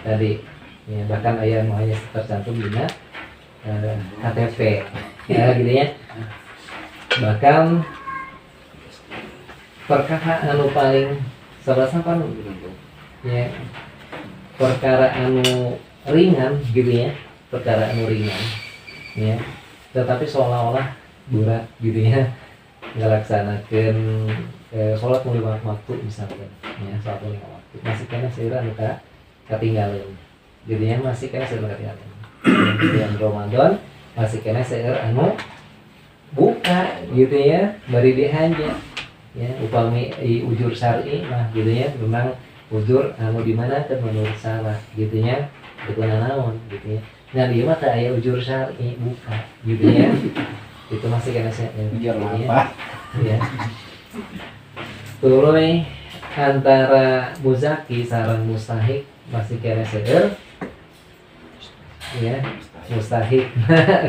[SPEAKER 3] Tadi ya bahkan aya nu hanya tercantum dina KTP ya gitu ya. Bahkan perkara anu paling salah-salah ya perkara anu ringan gitu ya, perkara anu ringan ya. Tetapi seolah-olah berat gitu ya ngelaksanakeun sholat nu 5 waktu misalkan ya sholat 5 waktu masih kena seueur anu katinggalan gitu ya masih kena seueur katinggalan di bulan Ramadan masih kena seueur anu buka gitu ya bari dihanja ya upami ujur syar'i nah gitu ya memang ujur anu di mana teh menurut salah gitu ya itu naon gitu ya. Nah dia mah teu aya ujur syar'i buka gitu ya. Itu masih kena SR
[SPEAKER 1] Ujur
[SPEAKER 3] gitu ya.
[SPEAKER 1] apa?
[SPEAKER 3] Ya. Tuloy antara muzaki sareng mustahik masih kena SR ya, mustahik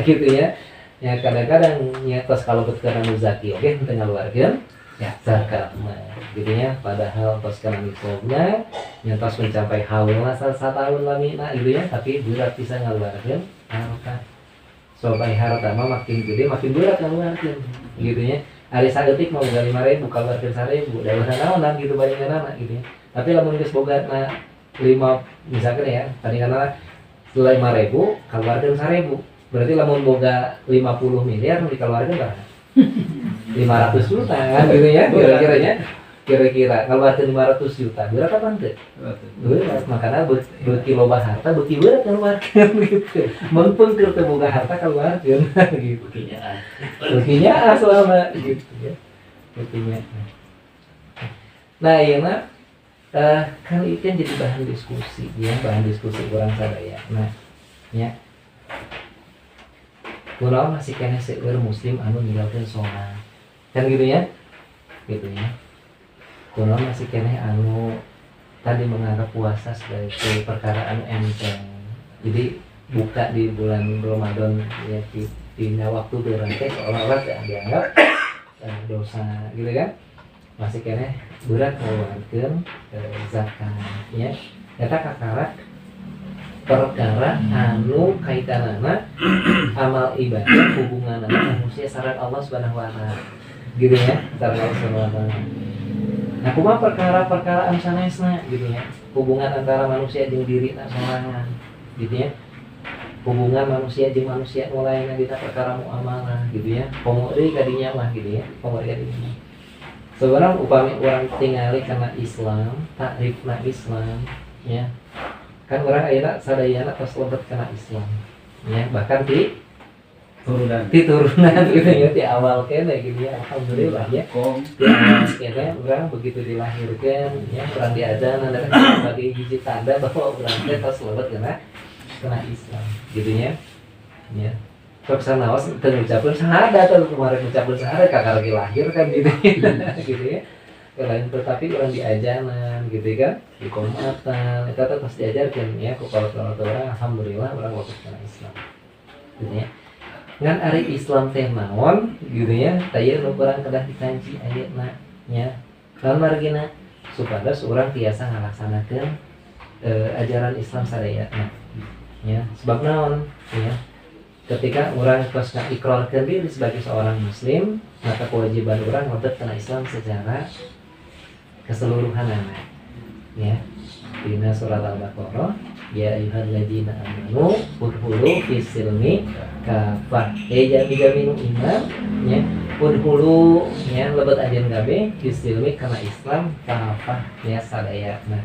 [SPEAKER 3] gitu ya. Ya kadang-kadang ya tos kalau karena muzaki oke teu ngaluarkeun ya zakat mah gitu ya, padahal tos kana nisabna nyantos mencapai haulna satahun lamina gitu ya, tapi berat bisa ngaluarkeun harta. Sobai harta mah makin gede makin berat ngaluarkeun gitu ya. Ari saeutik mau boga 5.000 kaluarkeun 1.000 daeuhna naonan gitu bandinganna gitu ya. Tapi lamun geus bogatna 5 misalkan ya, bandinganna 5.000 kaluarkeun 1.000. Berarti lamun boga 50 miliar dikeluarkeun berapa? 500 juta kan gitu ya kira-kiranya, kira-kira keluarkeun 500 juta berat apa teu? Berat, makanya beuki loba harta beuki berat keluarkeun gitu. Mun keur teu boga harta keluarkeun gitu. Beukinya selama gitu ya. Beukinya. Nah, ieu mah kan itu kan jadi bahan diskusi ya, bahan diskusi orang sadaya. Nah, ya. Kunaon masih kena seueur muslim anu ninggalkeun sholat. Kan gitu ya? Gitu ya. Kunaon masih kena anu tadi menganggap puasa sebagai perkara anu enteng. Jadi buka di bulan Ramadan ya di waktu berangkat seolah-olah dianggap dosa gitu kan? Masih kena berat ngaluarkeun zakat ya. Eta kakara perkara anu kaitanana amal ibadah hubunganana manusia sareng Allah Subhanahu wa taala. Gitu ya, sareng Allah Subhanahu wa taala. Nah, kumaha perkara-perkara anu sanesna gitu ya. Hubungan antara manusia jeung dirina sorangan gitu ya. Hubungan manusia jeung manusia nu lainna dina perkara muamalah gitu ya. Komo deui ka dinya mah gitu ya. Komo deui ka dinya. Sebenarnya upami orang tingali karena Islam, takrifna Islam ya. Kan orang ayeuna sadayana tos lebet kana Islam ya, bahkan di turunan gitu ya, di awal kene gitu ya, alhamdulillah ya. Di awal kene orang begitu dilahirkan ya, orang diajan ada sebagai hiji tanda bahwa orang teh tos lebet kana Islam gitu ya. Ya. Sok sanaos teu ngucapkeun syahadat teu kemarin ngucapkeun syahadat kakak lagi lahir kan gitu ya. Gitu ya. Lain tetapi orang diajanan gitu kan, di komatan itu terus diajarkan ya kalau orang alhamdulillah orang waktu kena Islam gitu ya. Ngan ari Islam teh naon gitu ya, taya nu urang kedah dikanci ayeuna nya kan margina supados urang tiasa ngalaksanakeun ajaran Islam sadayana ya. Sebab naon ya, ketika orang tos ikrarkeun diri sebagai seorang muslim, maka kewajiban orang lebet kena Islam secara keseluruhan anak ya. Dina surat Al-Baqarah ya ayyuhalladzina amanu udkhulu fis silmi kafah. Jangan dijamin iman ya. Udkhulu ya lebet ajeun gabe fis silmi kana Islam kafah ya sadayana.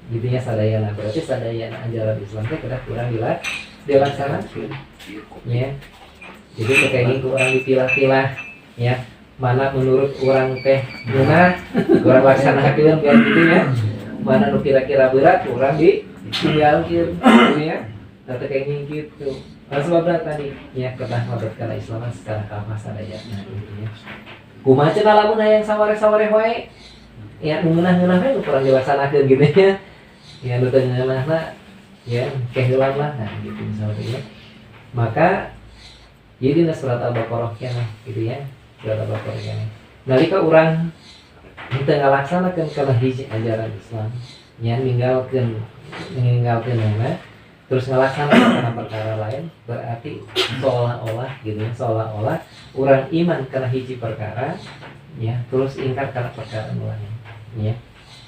[SPEAKER 3] Gitu ya sadayana, berarti sadayana ajaran Islam teh kedah kurang dilaksanakeun ya. Jadi kayak kurang dipilah-pilah ya. Mana menurut orang teh guna orang laksanakeun kan gitu ya. Mana nu kira-kira berat orang ditinggalkeun gitu ya. Tata kayak gitu. Nah, sebabna tadi ya kedah mabet kana Islam secara kafah sadayana gitu ya. Kumaha cenah lamun hayang saware-saware wae ya nu ngeunah-ngeunah we kurang dilaksanakeun gitu ya. Ya nu teu ngeunahna ya keheula lah nah gitu misalnya ya. Maka jadi surat Al-Baqarah kana gitu ya. Berapa perkara. Nalika urang henteu ngalaksanakeun kana hiji ajaran Islam, nya ninggalkeun mana, terus ngalaksanakeun kana perkara lain, berarti seolah-olah gitu ya, seolah-olah urang iman kana hiji perkara, ya, terus ingkar kana perkara lain, ya.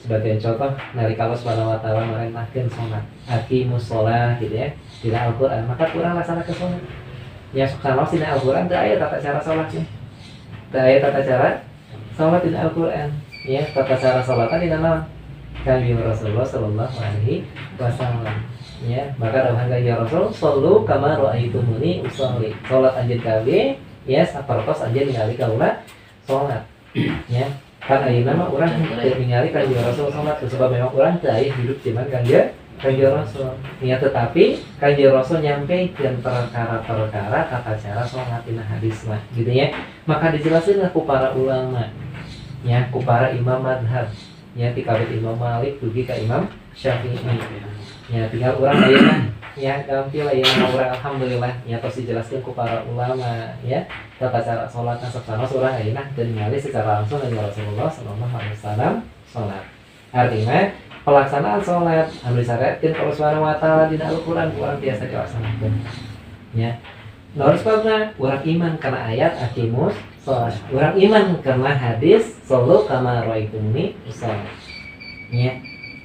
[SPEAKER 3] Sebagai contoh, nalika Allah Subhanahu wa taala merintahkeun salat, aqimus shalah gitu ya, dina Al-Qur'an, maka urang laksanakeun salat. Ya, salah dina Al-Qur'an teu aya tata cara salatnya. Ayat tata cara salat di Al-Qur'an ya, tata cara salatan di nama Kanjeng Rasulullah sallallahu alaihi wasallam ya. Maka dawuh Kanjeng Rasul sallu kama raaitumuni usolli, salat anjeun kabeh ya sapertos anjeun ningali kaula salat ya. Kan ayeuna mah urang teu ningali Kanjeng Rasul salat sebab memang urang teu aya hidup zaman Kanjeng Kanjeng Rasul. Ya tetapi Kanjeng Rasul nyampaikan perkara-perkara tata cara sholat dina hadis mah gitu ya. Maka dijelaskan ku para ulama ya, ku para imam madhab ya, ti kabeh Imam Malik dugi ka Imam Syafi'i. Ya tinggal orang ayeuna ya gampil ayeuna urang alhamdulillah ya tos dijelaskeun ku para ulama ya tata cara salatna saksana urang ayeuna teu ningali secara langsung dari Rasulullah sallallahu alaihi wasallam salat. Artinya pelaksanaan salat anu disyariatkeun Allah Subhanahu wa taala dina Al-Qur'an urang biasa dilaksanakeun. Ya. Naon sebabna urang iman kana ayat aqimus salat. Urang iman kana hadis sallu kama ra'aitumuni usolli. Ya.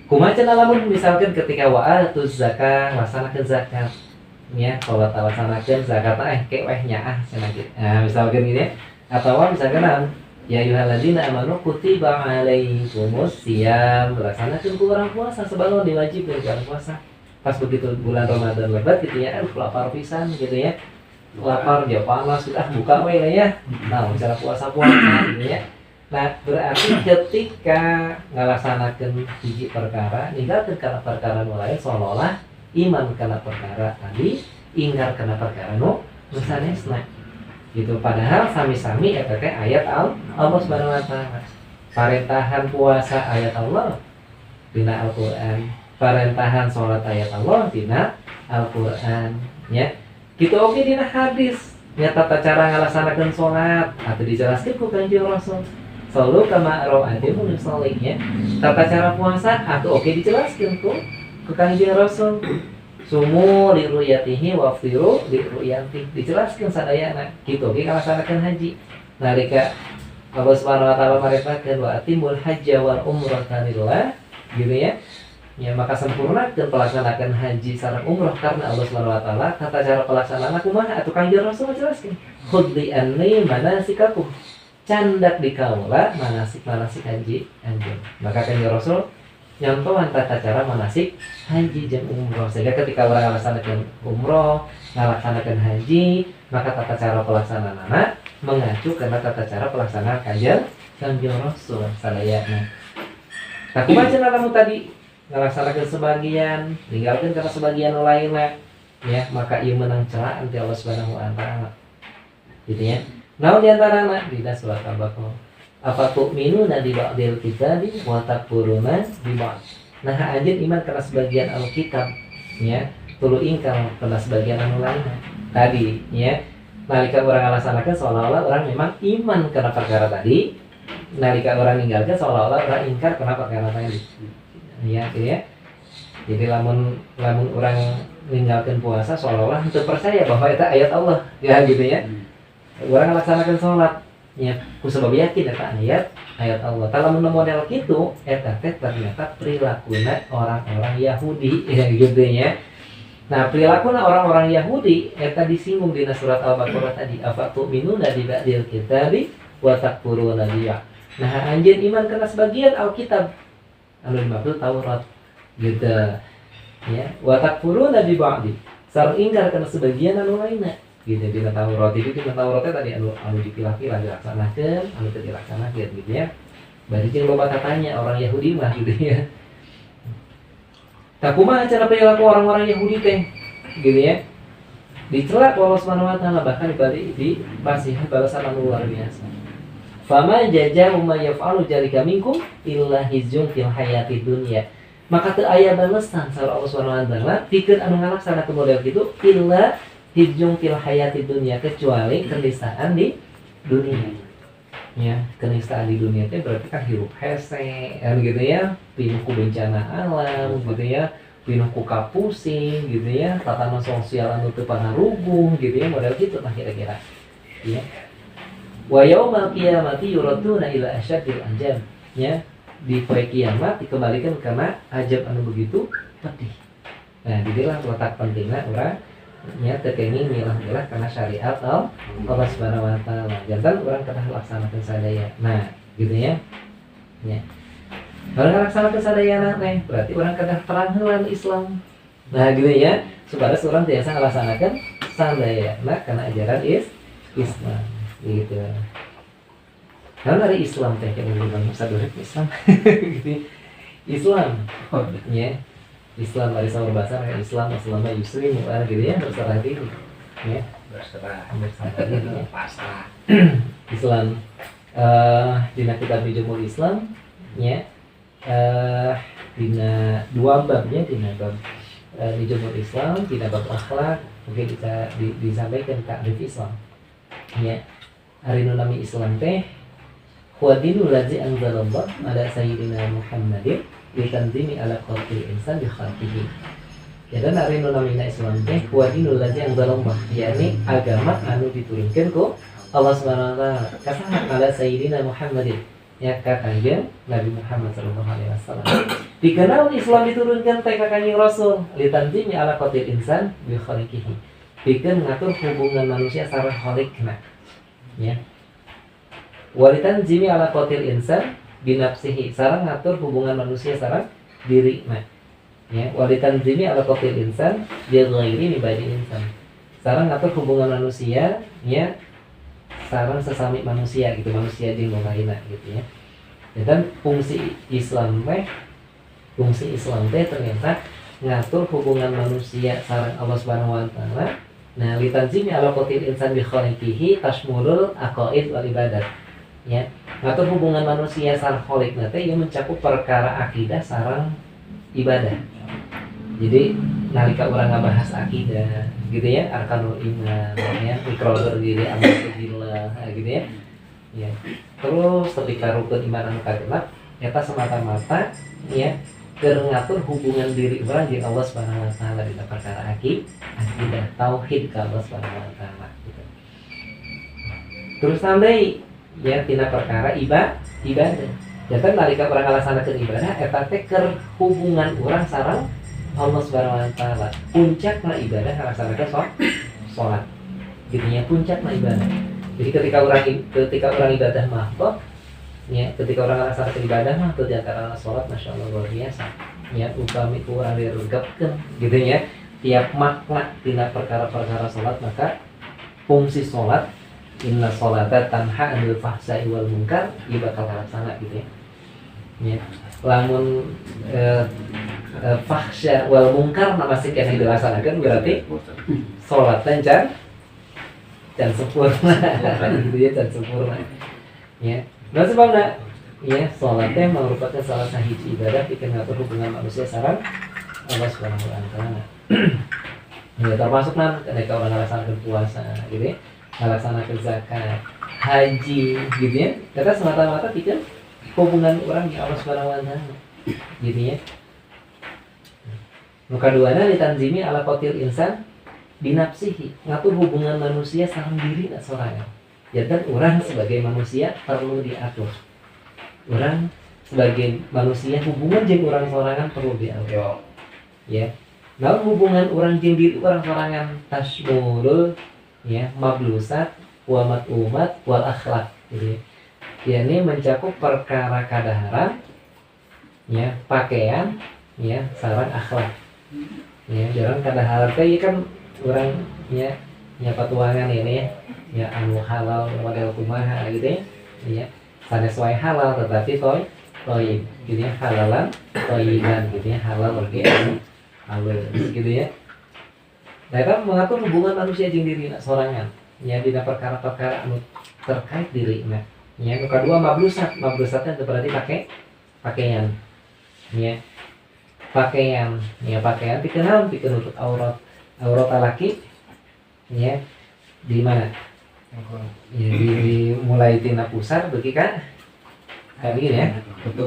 [SPEAKER 3] Kumaha lamun misalkan ketika wa'atuz zakah laksanakeun zakat. Ya, kalau laksanakeun zakat ke weh nyaah cenah kitu. Nah, misalkan gini ya. Atau misalkan ya ayyuhalladzina amanu kutiba alaikumus syiyam, laksanakeun ku urang puasa sebelum diwajibkeun ka puasa. Pas begitu bulan Ramadan lebat gitu ya, lapar pisan gitu ya. Lapar ya panas sudah buka we lah ya. Nah, cara puasa-puasa gitu ya. Nah, berarti ketika ngalaksanakeun hiji perkara, ninggalkeun kana perkara nu lain seolah-olah iman kana perkara tadi, ingkar kana perkara nu sanesna. Gitu padahal sami-sami eta teh ayat Allah Subhanahu wa taala. Parentahan puasa ayat Allah dina Al-Qur'an, parentahan salat ayat Allah dina Al-Qur'an, ya. Kitu oge dina hadis, nya tata cara ngalaksanakeun salat atuh dijelaskeun ku Kanjeng Rasul. Sallu kama ra'aitumuni usolli ya. Tata cara puasa atuh oke dijelaskeun ku Kanjeng Rasul. Sumu li ru'yatihi wa aftiru li ru'yatihi. Dijelaskeun sadayana. Kitu oge ngalaksanakeun haji. Nalika Allah Subhanahu wa taala marifatkeun wa atimul hajja wal umrata lillah gitu ya. Ya maka sempurnakeun pelaksanakeun haji sareng umrah karena Allah Subhanahu wa taala. Tata cara pelaksanaanna kumaha atuh Kanjeng Rasul jelaskeun. Khudli anni manasikakum. Candak di kaula manasik haji anjeun. Maka Kanjeng Rasul nyontohan tata cara manasik haji jeung umroh. Sehingga ketika orang ngalaksanakeun umroh, ngalaksanakeun haji, maka tata cara pelaksanaanna mengacu kana tata cara pelaksanaan Kanjeng Rasul sadayana. Tah kumaha cenah lamun tadi ngalaksanakeun sebagian, ninggalkeun kana sebagian lainna, ya maka ieu meunang celaan ti Allah Subhanahu wa taala. Gitu ya. Naon diantarana dina surat Al-Baqarah. Apa tu'minuna bi ba'dil kitabi wa takfuruna bi ba'd. Nah anjeun iman kana sebagian Alkitab ya, tuluy ingkar kana sebagian anu lainna. Tadi ya, nalika urang ngalaksanakeun seolah-olah urang memang iman kana perkara tadi, nalika urang ninggalkeun seolah-olah urang ingkar kana perkara tadi. Ya, gitu ya. Jadi lamun urang ninggalkeun puasa seolah-olah henteu percaya bahwa eta ayat Allah. Ya gitu ya. Orang ngalaksanakeun salat nya ku sabab yakin eta ayat Allah. Tah lamun model kitu eta teh ternyata prilakuna orang-orang Yahudi ya gitu ya. Nah, prilakuna orang-orang Yahudi eta disinggung dina surat Al-Baqarah tadi, afa tu'minuna bi ba'dil kitabi wa takfuruna bi. Nah, anjeun iman kana sebagian Alkitab anu dimaksud Taurat gitu ya. Wa takfuruna bi ba'di. Sareng ingkar kana sebagian anu lainna. Gitu dina Taurat itu dina Tauratnya tadi anu dipilah-pilah dilaksanakeun, anu teu dilaksanakeun gitu ya. Bari jeung loba katanya orang Yahudi mah gitu ya. Tah kumaha cara perilaku orang-orang Yahudi teh? Gitu ya. Dicela Allah Subhanahu wa taala bahkan di pasihan balasan anu luar biasa. Fama jazaa'u ma yaf'alu dzalika minkum illa hizyun fil hayatid dunya. Maka teu aya balesan sareng Allah Subhanahu wa taala pikeun anu ngalaksanakeun model kitu illa hijung fil hayati dunia, kecuali kenistaan di dunia. Ya, kenistaan di dunia itu berarti kan hirup hese kan gitu ya, pinuh ku bencana alam gitu ya, pinuh ku kapusing gitu ya, tatanan sosial anu teu panaruguh gitu ya, model gitu lah kira-kira. Ya. Wa yaumal qiyamati yuraduna ila asyadil ajab. Ya, di poe kiamat dikembalikan karena ajab anu begitu pedih. Nah, didilah letak pentingna urang nya tekenging milah-milah karena syariat Allah Subhanahu wa taala. Jantan urang kedah laksanakeun sadaya. Nah, gitu ya. Ya. Urang laksanakeun sadayana teh berarti urang kedah terang heulan Islam. Nah, gitu ya. Supados urang tiasa ngalaksanakeun sadaya nah kana ajaran Islam. Gitu. Karena dari Islam teh yang urang sadurek Islam. Gitu. Islam. Ya. Islam dari sahur bahasa Islam Islam Yusri gitu ya, berserah diri ya,
[SPEAKER 1] berserah
[SPEAKER 3] diri ya.
[SPEAKER 1] pasrah.
[SPEAKER 3] Islam dina kitab Bijumul Islam ya, dina dua babnya, dina bab Bijumul Islam, dina bab akhlak mungkin bisa disampaikan takrif Islam ya. Hari nami Islam teh huwa dinul ladzi anzalallah ala sayyidina Muhammadin litanzimi ala qalbil insan bi khalqihi. Ya dan hari nami Islam teh huwa dinul ladzi anzalallah, yakni agama anu diturunkeun ku Allah Subhanahu wa taala kasaha ala sayyidina Muhammadin ya ka kanjeng Nabi Muhammad sallallahu alaihi wasallam. Dikenal Islam diturunkan teh ka kanjeng Rasul litanzimi ala qalbil insan bi khalqihi. Pikeun ngatur hubungan manusia sareng khaliqna ya. Walitan jimi ala qatil insan binafsihi, sarang ngatur hubungan manusia sarang diri nah ya. Walitan jimi ala qatil insan bi ghairi mibadi insan, sarang ngatur hubungan manusia ya sarang sesami manusia gitu, manusia jeung lainna gitu ya. Dan fungsi Islam teh ternyata ngatur hubungan manusia sareng Allah Subhanahu wa taala. Nah, litanzimi ala qatil insan bi khaliqihi tashmulul aqaid wal ibadat. Ya, ngatur hubungan manusia sareng khaliqna teh ieu mencakup perkara akidah sareng ibadah. Jadi nalika urang ngabahas akidah gitu ya, arkanul iman ya, iqrarul diri amal billah gitu ya. Ya. Terus ketika rukun iman anu kagenep eta semata-mata ya keur ngatur hubungan diri urang jeung Allah Subhanahu wa taala dina perkara akidah tauhid ka Allah Subhanahu wa taala gitu. Terus sampai ya tina perkara ibadah. Jadi nalika urang ngalaksanakeun ibadah eta teh keur hubungan urang sareng Allah Subhanahu wa taala. Puncakna ibadah ngalaksanakeun salat. Jadinya puncakna ibadah. Jadi ketika orang ibadah mah ya, ketika orang ngalaksanakeun ibadah mah teu diantara salat masyaallah luar biasa. Ya upami urang diregepkeun gitu ya. Tiap makna tina perkara-perkara salat maka fungsi salat inna sholata tanha 'anil fahsya'i wal munkar ieu bakal laksana gitu ya. Ya. Lamun fahsya wal munkar masih kena dilaksanakeun berarti salat teh dan sempurna gitu ya, dan sempurna ya. Nah sebabna ya salat teh merupakan salah sahiji ibadah pikeun ngatur hubungan manusia sareng Allah Subhanahu wa taala. Ya termasuk ketika orang ngalaksanakeun puasa gitu ya, ngalaksanakeun zakat, haji gitu ya. Kita semata-mata pikeun hubungan orang dengan Allah Subhanahu wa taala gitu ya. Nu kaduana litanzimi ala qatil insan binafsihi, ngatur hubungan manusia sareng diri sorangan. Ya dan orang sebagai manusia perlu diatur. Orang sebagai manusia hubungan jeung urang sorangan perlu diatur. Ya. Nah hubungan orang jeung diri urang sorangan tasmurul ya mablusat wa mat'umat wal akhlak gitu ya. Yani mencakup perkara kadaharan ya, pakaian ya, sareng akhlak. Ya, jarang kadaharan teh kan orang ya patuangan ini ya anu halal model kumaha gitu ya sanes wae halal tetapi toy gitu ya, halalan toyiban gitu ya, halal berarti halal gitu ya. Nah itu mengatur hubungan manusia jeung diri sorangan ya dina perkara-perkara anu terkait dirina ya. Nu kadua mablusatnya berarti pakaian ya, pakaian pikeun nutup aurat laki ya di mana ya di mulai tina pusar beuki ka gini ya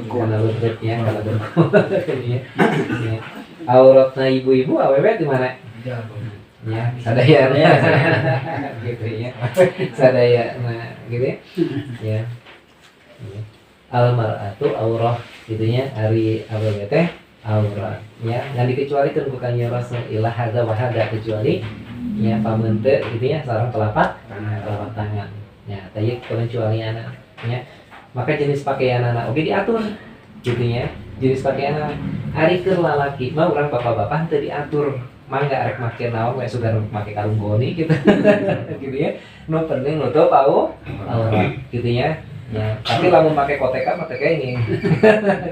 [SPEAKER 3] kana lutut ya kana ya auratna ibu-ibu awewe di mana ya sadaya gitu ya sadaya gitu ya al mar'atu aurah gitu ya, ari awewe teh aurat ya, ngan dikecualikeun ku kanjeng Rasul ilah hadza wa hadza kecuali ya pameun teu gitu ya sareng telapak tangan ya, teh pengecualian ya. Maka jenis pakaianana oge diatur gitu ya, jenis pakaianana ari keur lalaki mah urang bapak-bapak teu diatur mangga arek make naon we sugan make kalung goni gitu gitu ya. Nu penting nutup aurat gitu ya. Ya, tapi lamun pakai koteka ini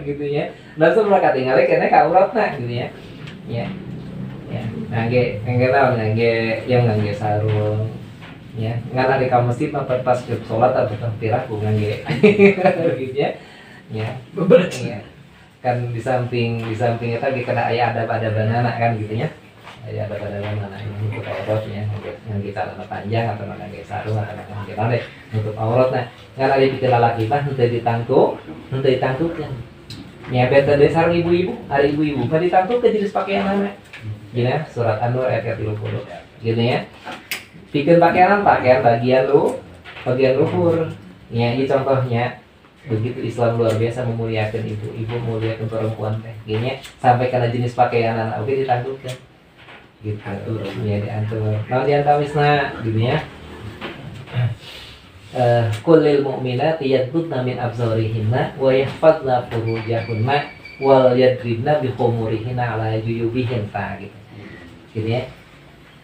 [SPEAKER 3] gitu ya. Langsung mereka tinggal kene ka auratna gitu ya. ya ngangge naon ngangge yang ngangge sarung ya ngan ari ka masjid mah pas ke salat atau takbirah ku ngangge gitu ya ya kan di samping eta ge kada aya adab-adabanana kan gitu ya aya adab-adabanana ini untuk auratnya ngangge celana panjang atau ngangge sarung atau ngangge naon untuk auratna ngan ari pikeun lalaki mah henteu ditangtukeun nya beta dasar ibu-ibu hari ibu-ibu mah ditangtukeun jenis pakaianna gini surat An-Nur ayat 30 gini ya bikin pakaian bagian luhur ya ini contohnya begitu Islam luar biasa memuliakan ibu memuliakan perempuan teh gini sampai karena jenis pakaian anak oke ditangguhkan gitu ya diatur nah diantawisna gitu ya kulil mu'minati yaghdudna min absarihinna wa yahfazna furujahunna wal yadribna bi khumurihinna ala juyubihin ta gitu. Gini ya.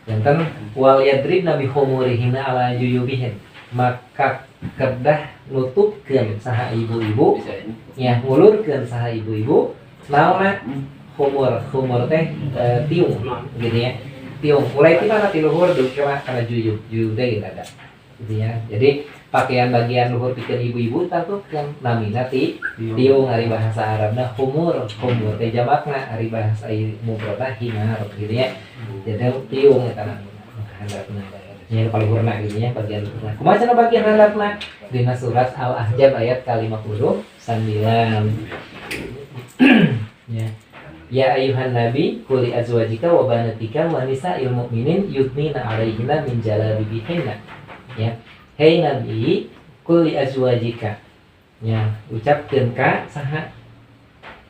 [SPEAKER 3] Janten wal yadribna bi khumurihinna ala juyubihin. Maka kedah nutupkeun saha ibu-ibu nya ngulurkeun saha ibu-ibu naonna khumur teh tiung gitu ya. Tiung mulai ti mana ti luhur dugi kana juyub deui ada. Gitu ya. Jadi pakaian bagian luhur pikeun ibu-ibu tangtukeun namina ti tiung ari bahasa Arabna khumur teh jamakna ari bahasa mufradna himar gitu ya. Jadi tiung eta handapna nya paluhurna gitu ya bagian luhurna. Kumaha cenah bagian handapna dina surat Al-Ahzab ayat ke-59 ya. Ya ayuhan nabi quli azwajika wa banatika wa nisa'il mu'minin yudnina 'alaihinna min jalabibihinna ya. Hei nabi quli azwajika ya ucapkeun ka saha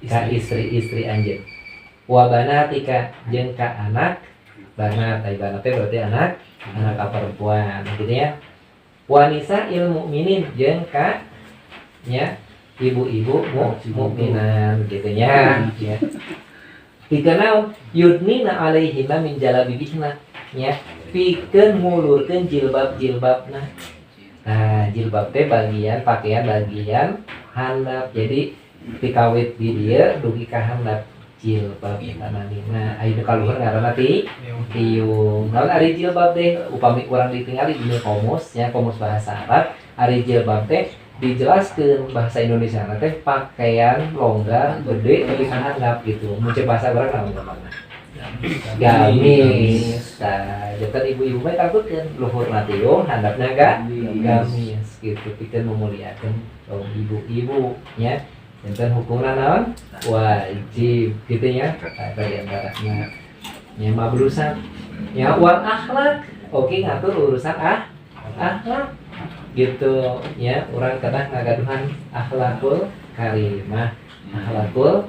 [SPEAKER 3] ka istri-istri anjeun wa banatika jeung ka anak banat teh berarti anak perempuan gitu ya wanisa ilmu mukminin jeung ka nya ibu-ibu mukminan gitu ya pikeun yudnina alaihinna min jalabibihna nya pikeun ngulurkeun jilbabna nah jilbab teh bagian pakaian bagian handap jadi pikawit di dia dugi ka handap jilbab eta nah ayeuna kaluhur ngaranna tiung naon ari jilbab teh upami urang ditingali dina komus nya komus bahasa Arab ari jilbab teh dijelaskeun bahasa Indonesia teh pakaian longgar gede tapi kan handap gitu mun bahasa urang naon gampangna gamis jantan ibu-ibu mah takutkeun luhurna tiung handapna gamis gitu pikeun memuliakeun kaum ibu-ibu nya jantan hukumna naon wajib gitu ya tadi antaranya nya mablusan nya wal akhlak oke ngatur urusan akhlak gitu ya urang kadang ngagaduhan akhlakul karimah akhlakul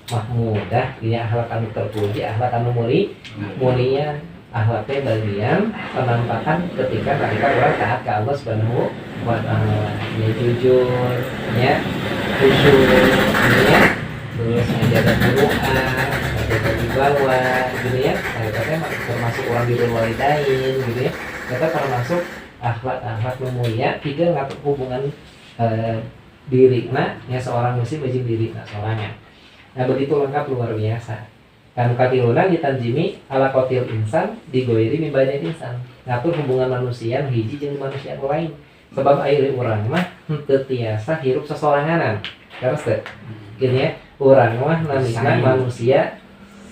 [SPEAKER 3] mahmudah dia akhlak anu terpuji akhlak anu mulia akhlaknya bagian penampakan ketika orang taat ke Allah Subhanahu wa taala ya jujur ya khusyuk ya terus menjaga keru'an menjaga wibawa gitu ya katanya termasuk orang birrul walidain gitu ya kita termasuk akhlak mulia tiga ngatur hubungan dirina ya seorang muslim jeung dirina sorangan. Nah begitu lengkap luar biasa. Kan katiluna ditanjimi ala qatil insan digoiri mimbadan insan. Ngatur hubungan manusia hiji jeung manusia lain. Sebab ayeuna urang mah teu tiasa hirup sesoranganan. Terus teh gini ya, urang mah namina manusia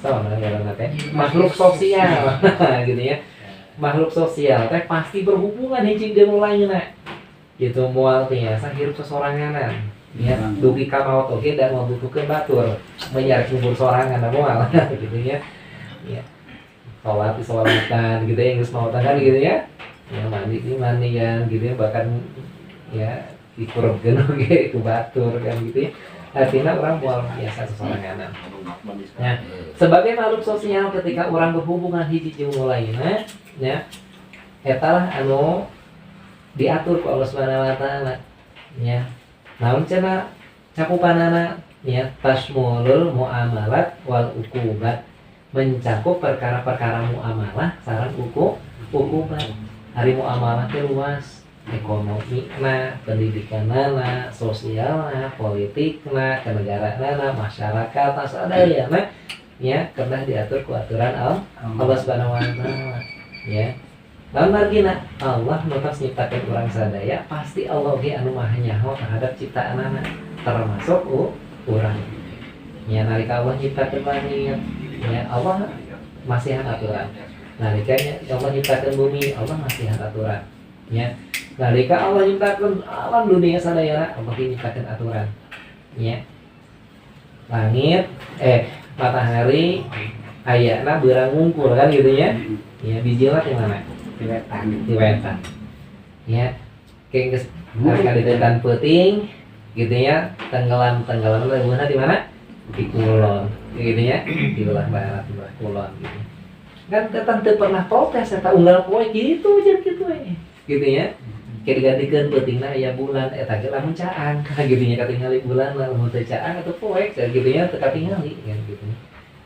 [SPEAKER 3] saha ngaranna teh makhluk sosial gitu ya. Makhluk sosial teh pasti berhubungan hiji jeung lainna. Gitu moal tiasa hirup sesoranganan. Ya, dugi ka maot oge dan membutuhkan batur menyari kubur sorangan moal gitu ya. Ya. Salatan gitu ya, geus maotan kan gitu ya. Ya mandi kan gitu ya, bahkan ya dikurupkeun oge ku batur kan gitu ya. Artinya orang moal biasa sesoranganan. Ya, sebagai makhluk sosial ketika orang berhubungan hiji jeung lainna ya eta lah anu diatur ku Allah Subhanahu wa taala. Ya. Namun cenah cakupanana ya tasmulul muamalat wal ukubat mencakup perkara-perkara muamalah sareng ukubat. Hari muamalah teh luas, ekonomina, pendidikanana, sosialna, politikna, kenegaraan, masyarakat, sadayana ya kedah diatur ku aturan Allah Subhanahu wa taala ya. Lamun margina Allah nu tos nyiptakeun urang sadaya pasti Allah ge anu maha nyaho terhadap ciptaanana termasuk urang. Ya nalika Allah nyiptakeun langit ya Allah masihan aturan. Nalika Allah nyiptakeun bumi Allah masihan aturan. Ya. Nalika Allah nyiptakeun alam dunia sadaya Allah nyiptakeun aturan. Ya. Langit matahari ayana beurang ngungkul kan gitu ya. Ya bijilna di mana? Di wetan. Ya. Kayak kali depan peuting gitu ya. Tenggelam leuweuna di mana? Di kulon. Gitu ya. Di belah barat, di belah kulon gitu. Kan tetang teu pernah protes eta unggal poe gitu aja gitu gitu ya. Kayak digantikan pentingnya ya bulan eta ge lamun caang gitu nya katingali bulan lamun teu caang atuh poek gitu nya teu katingali kan gitu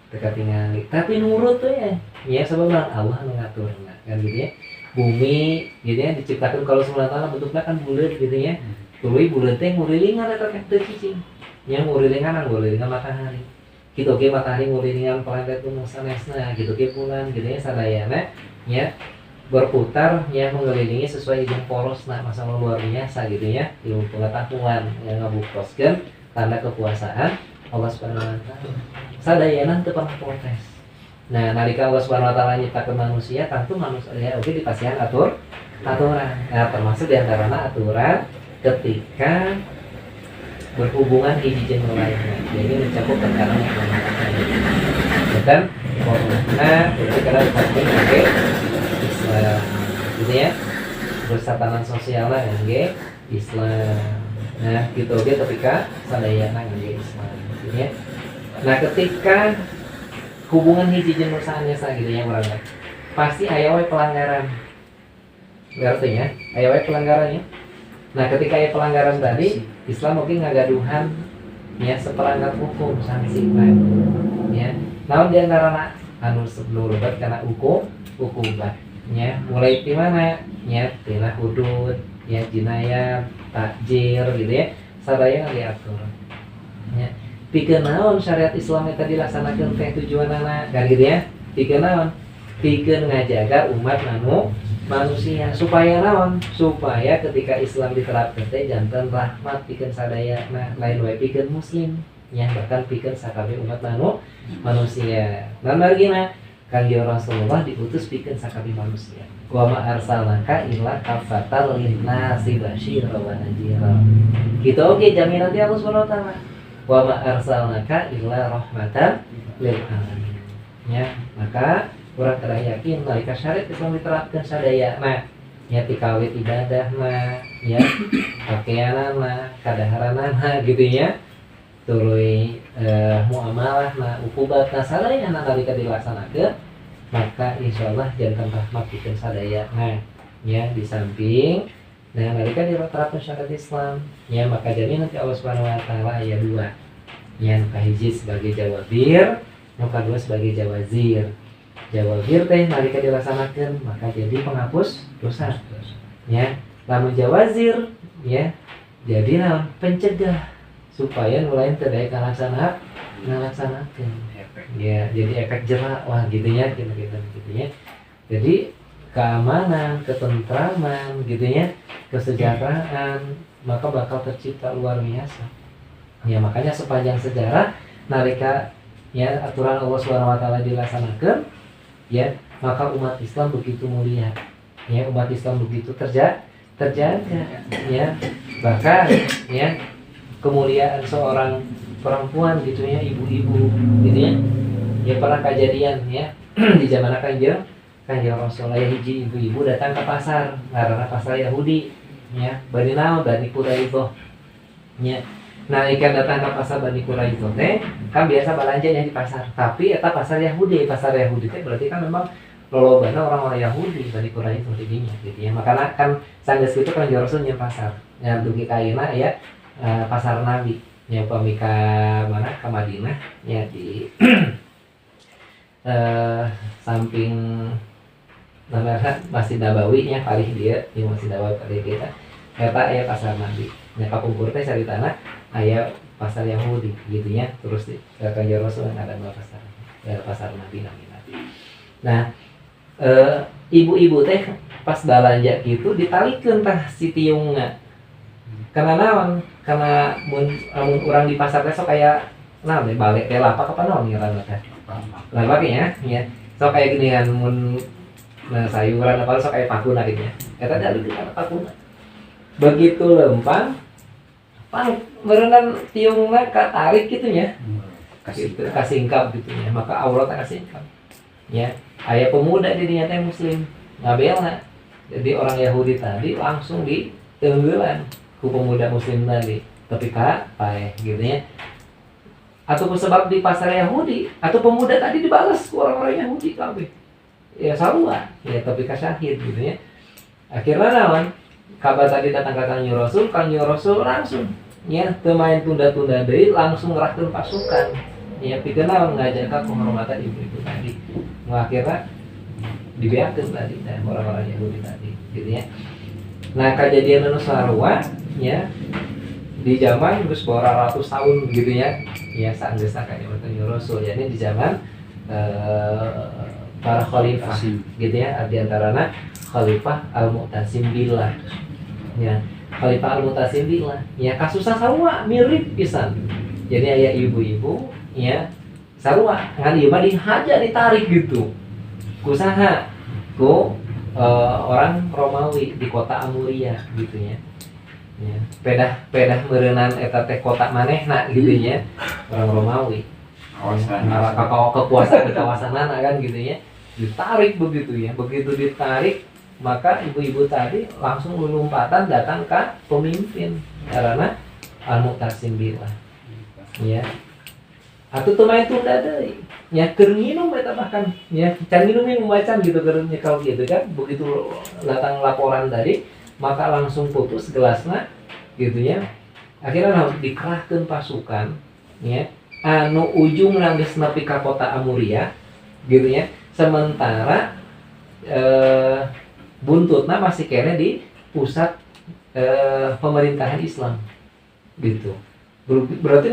[SPEAKER 3] teu katingali tapi nurut tuh ya sababna Allah nu ngaturna kan gitu ya bumi gitu ya diciptakeun kalau semula tanah bentuknya kan buleut gitu ya tuluy buleut teh ngurilingan eta teh teu cicing nya ngurilingan matahari gitu ge matahari ngurilingan planet nu sanesna gitu ge bulan gitu ya sadayana ya berputar yang mengelilingi sesuai hidung poros masalah luar biasa gitu ya ilmu pengetahuan yang ngabuktoskeun tanda kekuasaan Allah Subhanahu wa taala sadayana teu pernah protes. Nah nalika Allah Subhanahu wa taala nyiptakeun manusia tentu manusia oge dipasihan aturan nah termasuk diantarana aturan ketika berhubungan hiji jeung lainnya jadi mencakup perkara yang dan ketika dipastikan oke gitu ya terus tatanan sosialnya ngge Islam nah gitu oke ketika sadayana ngge Islam gitu ya. Nah ketika hubungan hiji jeung sanesna gitu ya urang pasti aya we pelanggaran berarti ya aya we pelanggarannya. Nah ketika aya pelanggaran tadi Islam mungkin ngagaduhan ya sepelanggar hukum sanksi ya naon diantarana anu nurubat kana hukumat ya mulai di mana ya tina hudud ya jinayat takjir gitu ya sadaya diatur ya pikeun naon syariat Islam eta dilaksanakeun teh tujuanana kan gitu ya pikeun naon pikeun ngajaga umat manusia supaya naon supaya ketika Islam diterapkeun teh janten rahmat pikeun sadaya lain wae pikeun muslim ya bahkan pikeun sakabeh umat manusia lan margina Kanjeng Rasulullah diutus pikeun sakabeh manusia. Wa ma arsalnaka illa kafatal linnasi basyira wa nadhira. Kitu oge jaminan ti Allah Subhanahu wa taala. Wa ma arsalnaka illa rahmatan lil alamin. Ya, maka urang kada yakin nalika syariat Islam diterapkeun sadayana nya ti kawit ibadahna, ya, pakaianana, kadaharanana gitu ya. Tuluy muamalahna ukubatna sadayana nalika dilaksanakeun maka insyaallah jantan rahmat pikeun sadayana ya di samping nah nalika diterapkeun syariat Islam ya maka jadi nanti Allah Subhanahu wa taala aya dua yang kahiji sebagai jawabir yang kedua sebagai jawazir. Jawabir teh nalika dilaksanakeun maka jadi penghapus dosa ya lamun jawazir ya jadi naon pencegah supaya nulain teu daya ngalaksanakeun ya jadi efek jerak wah gitu ya gitu ya jadi keamanan ketentraman gitu ya kesejahteraan maka bakal tercipta luar biasa ya makanya sepanjang sejarah nalika ya aturan Allah Subhanahu wa taala dilaksanakeun ya maka umat Islam begitu mulia ya umat Islam begitu terjaga ya bahkan ya kemuliaan seorang perempuan gitu ya ibu-ibu gitu ya pernah kejadian ya di zaman Kanjeng Rasulullah ya hiji ibu-ibu datang ke pasar karena pasar Yahudi ya bani naon Bani Quraidah ya nah ikan datang ke pasar Bani Quraidah teh kan biasa belanjanya di pasar tapi eta pasar Yahudi teh berarti kan memang lolobana orang-orang Yahudi Bani Quraidah didinya gitu ya makanya kan sanggeus kitu Kanjeng Rasul nyeun pasar ya dugi kaina ya pasar Nabi ya pamika mana ke Madinah ya di samping namanya Masjid Nabawi nya kali dia di Masjid Nabawi kali kita eta aya pasar Nabi nya kapungkur teh saritana aya pasar Yahudi gitu ya terus di Kanjeng Rasul ada dua pasar ya pasar Nabi namina. Nah ibu-ibu teh pas balanja gitu ditalikeun tah si tiungna. Karena naon? Karena mun urang di pasar teh sok aya naon teh balik teh lapak apa naon ngaranna teh? Lapak nya, ya. Sok aya gini kan mun sayuran apa sok aya pakuna gitu nya. Eta dalikeun kana pakuna. Begitu lempang pan berenang tiungna katarik gitu nya. Kasingkap gitu ya, maka aurat kasingkap. Ya, aya pemuda dirinya teh muslim, ngabelna. Jadi orang Yahudi tadi langsung ditenggelan ku pemuda muslim tadi. Tapi paeh gitu ya. Atau sebab di pasar Yahudi, atau pemuda tadi dibalas ku orang-orang Yahudi kabeh. Ya sarua, ya tapi kasyahid gitu ya. Akhirnya naon? Kabar tadi datang ke Kang Rasul langsung ya teu main tunda-tunda deui langsung ngerahkeun pasukan. Ya pikeun naon ngajak ka kehormatan ibu-ibu tadi. Akhirnya dibeakeun tadi orang-orang Yahudi tadi gitu ya. Nah kejadian anu sarua ya di zaman geus beberapa ratus tahun gitu ya. Ya saenggeusna ka Kanjeng Rasul ya ini di zaman para khalifah gitu ya, di antarana Khalifah Al-Mu'tasim billah. Ya, Khalifah Al-Mu'tasim billah. Ya kasusna sarua mirip pisan. Jadi aya ibu-ibu ya sarua ngan ieu mah dihaja ditarik gitu. Kusaha? Ku orang Romawi di kota Amuria gitu ya. Ya, pedah meureunnan eta teh kota manehna gitu ya. Orang Romawi. Kekuasaan di kawasanana kan gitu ya. Ditarik begitu ya. Begitu ditarik maka ibu-ibu tadi langsung lompatan datang ke pemimpin karena Al-Mu'tasim billah. Ya. Atuh teu main tunda deui. Ya keur nginum eta bahkan ya can minum macan gitu keur nyekal gitu kan. Begitu datang laporan tadi maka langsung putus gelasna gitu ya. Akhirnya dikerahkeun pasukan ya anu ujungna geus nepi ka kota Amuria gitu ya. Sementara buntutna masih kene di pusat pemerintahan Islam gitu. Berarti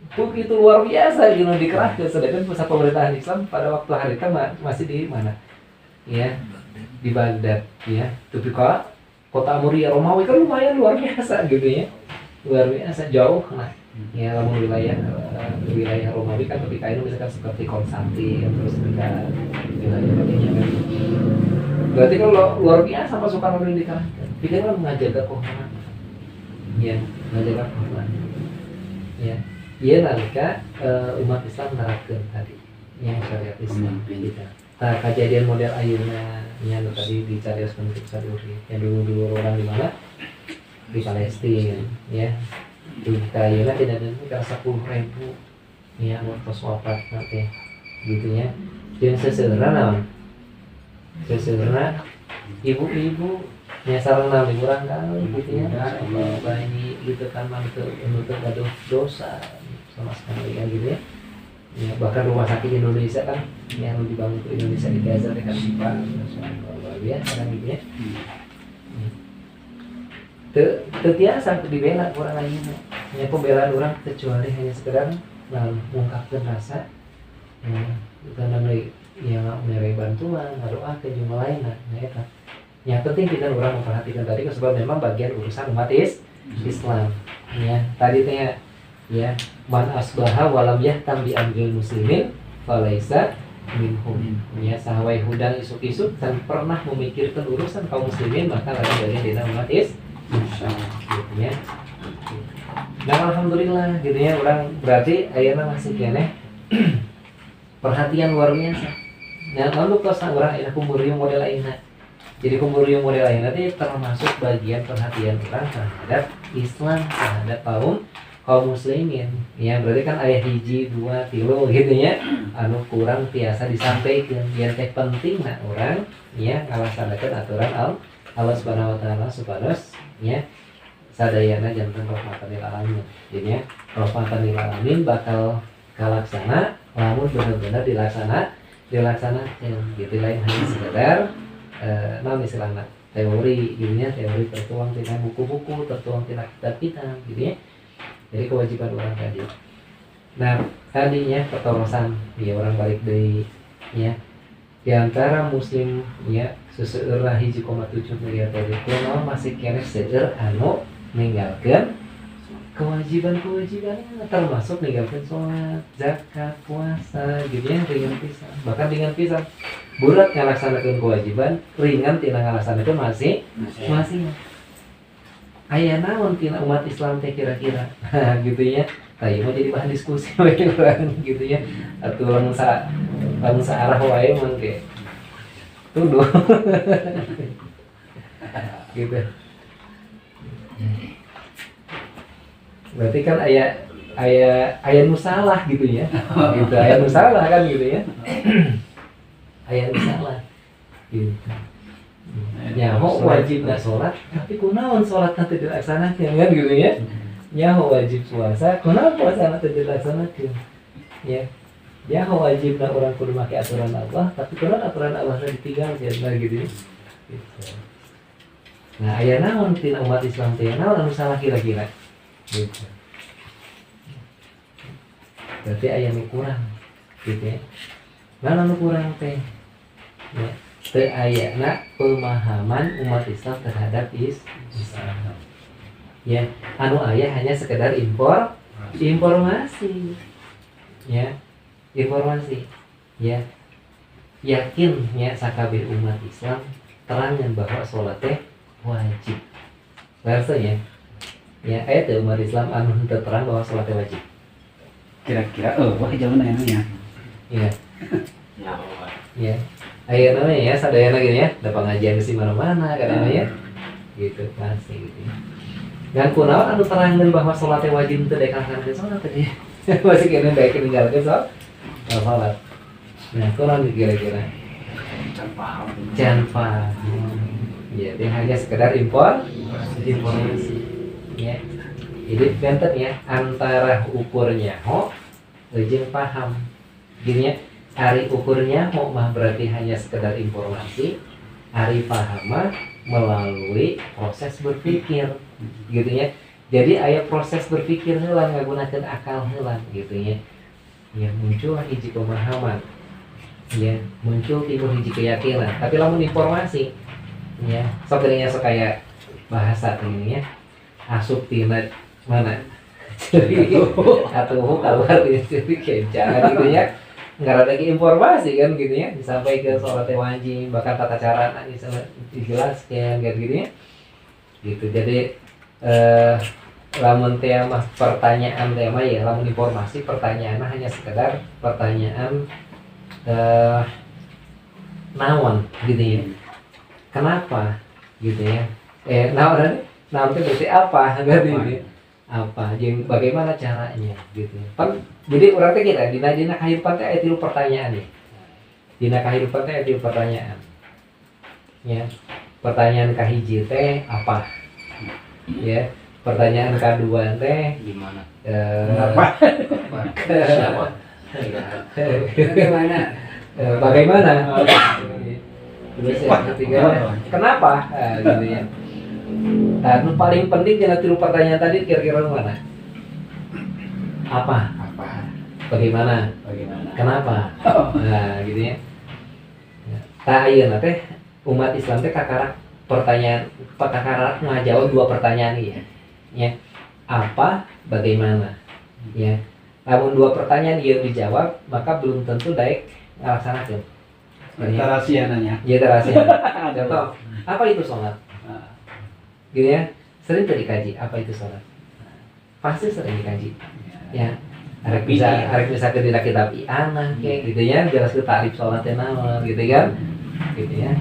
[SPEAKER 3] begitu luar biasa gitu dikerahkan, sedangkan pusat pemerintahan Islam pada waktu hari itu masih di mana? Ya, di Baghdad ya. Tapi kota Amuria Romawi kan lumayan luar biasa gitu ya. Luar biasa jauh nah. Ya lamun wilayah Romawi kan ketika itu misalkan seperti Konstantin terus ketika wilayah lainnya kan. Berarti kalau luar biasa pasukan orang dikerahkan. Pikir kan mengajaga kehormatan. Ya, mengajaga kehormatan. Ya. Iya nalika umat Islam menerapkan tadi yang syariat Islam kita. Nah kejadian model ayeuna yang tadi dicarioskeun ku saduri yang dulu orang di mana di Palestina ya. Di ayeuna tidak ada sekitar 10.000 ya waktu wafat nanti gitu ya. Jeung seseueurna naon? Seseueurna ibu-ibu nya sarana liburan kali gitu ya. Bayi gitu kan mantu gaduh dosa sama sekali ya gitu ya. Ya bahkan rumah sakit Indonesia kan yang dibangun ke Indonesia di Gaza kan luar biasa kan gitu ya. Tetiasa dibela orang lainnya. Ya pembelaan orang kecuali hanya sekedar mengungkapkan rasa karena yang mere bantuan, doa ke jumlah lain nah eta. Yang penting kita orang memperhatikan tadi sebab memang bagian urusan umat Islam. Ya, tadi teh ya man asbaha walam yahtam bi amril muslimin falaisa minhum. Ya sahawai hudang isuk-isuk dan pernah memikirkan urusan kaum muslimin maka lagi bagian dina umat Islam. Gitu ya. Dan alhamdulillah gitu ya orang berarti ayeuna masih keneh perhatian luar biasa. Nah, lalu kalau orang ayeuna kumurium model lainnya. Jadi kumurium model lainnya itu termasuk bagian perhatian orang terhadap Islam, terhadap kaum muslimin. Ya, berarti kan aya 1, 2, 3 gitu ya. Anu kurang biasa disampaikan. Yang teh penting nah orang ya ngalaksanakeun aturan Allah Subhanahu wa taala supados ya sadayana janten rahmatan lil alamin. Jadi ya, rahmatan lil alamin bakal kalaksana lamun benar-benar dilaksanakan gitu lain hanya sekedar naon istilahna teori gitu ya, teori tertuang tina buku-buku, tertuang tina kitab-kitab gitu ya. Jadi kewajiban orang tadi Nah tadinya ketorosan ya orang balik dari ya di antara muslim ya seseorang 1,7 miliar tadi kunaon masih kena seueur anu ninggalkeun kewajiban-kewajibannya termasuk ninggalkeun sholat, zakat, puasa gitu ya ringan pisan. Bahkan ringan pisan berat ngalaksanakeun kewajiban, ringan tina ngalaksanakeun masih aya naon tina umat Islam teh kira-kira gitu ya. Tah ieu mah jadi bahan diskusi we urang gitu ya. Atuh lamun saarah wae mah ge tuduh gitu. Berarti kan aya nu salah gitu ya. Gitu, aya nu salah kan gitu ya. Aya nu salah. Gitu. Nyaho wajibna sholat, tapi kunaon sholatna teu dilaksanakeun kan gitu ya. Nyaho wajib puasa, kunaon puasana teu dilaksanakeun. Ya. Nyaho wajibna urang kudu make aturan Allah, tapi kunaon aturan Allah teh ditinggalkeun nah gitu ya. Gitu. Nah, aya naon tina umat Islam teh naon anu salah kira-kira? Gitu. Berarti aya nu kurang gitu ya. Mana nu kurang teh? Ya, teu ayana pemahaman umat Islam terhadap Islam. Ya, anu aya hanya sekedar informasi. Ya, informasi. Ya. Yakin ya sakabeh umat Islam terangan bahwa sholat teh wajib. Rasanya ya aya teh umat Islam anu henteu terang bahwa sholat teh wajib.
[SPEAKER 1] Kira-kira wah jauh anu ya.
[SPEAKER 3] Iya. Ya. Aya namanya ya sadayana gini ya, da pengajian di mana-mana kadang ya. Gitu pasti gitu. Dan kunaon anu terangkeun bahwa sholat teh wajib teu daek ngalaksanakeun sholat teh. Masih kena daek ninggalkeun sholat. Nah, kunaon kira-kira? Can paham. Ya, dia hanya sekedar informasi. Ya. Jadi benten ya antara ukurnya jeung paham. Gini ya, ari ukurnya mah berarti hanya sekedar informasi, ari paham mah melalui proses berpikir. Gitu ya. Jadi aya proses berpikir heula ngagunakeun akal heula gitu ya. Ya muncul hiji pemahaman. Ya, muncul timbul hiji keyakinan. Tapi lamun informasi ya, sok kayak bahasa ini ya. Asup tina mana? Jadi atau keluar jadi kencan gitu ya. Enggak ada lagi informasi kan gitu ya. Disampaikan sholat wajib, bahkan tata cara dijelaskan kayak gitu ya. Gitu. Jadi lamun tema pertanyaan tema ya, lamun informasi pertanyaan hanya sekedar pertanyaan naon gitu ya. Kenapa gitu ya? Naon itu berarti apa gitu ya? Apa jeung bagaimana caranya gitu. Kan jadi urang teh kita dina kahirupan teh aya 3 pertanyaan nih. Dina kahirupan teh aya 3 pertanyaan. Ya. Pertanyaan kahiji teh apa? Ya. Pertanyaan kedua teh
[SPEAKER 2] Gimana?
[SPEAKER 1] Apa?
[SPEAKER 3] Bagaimana? Terus yang ketiga, kenapa? Gitu ya. Nah, paling penting jangan tiru pertanyaan tadi kira-kira mana? Apa? Bagaimana? Kenapa? Nah, gitu ya. Tah ayeuna teh umat Islam teh kakarak pertanyaan, kakarak ngajawab 2 pertanyaan ieu ya. Apa? Bagaimana? Ya. Namun 2 pertanyaan ieu dijawab, maka belum tentu daek ngalaksanakeun.
[SPEAKER 1] Rahasia nanya.
[SPEAKER 3] Ya rahasia. Contoh, apa itu sholat? Gitu ya, sering dikaji apa itu sholat. Pasti sering dikaji. Ya, harus bisa ke dina kitab ianah kayak gitu ya, jelas ke tarif sholat teh naon gitu kan. Gitu ya.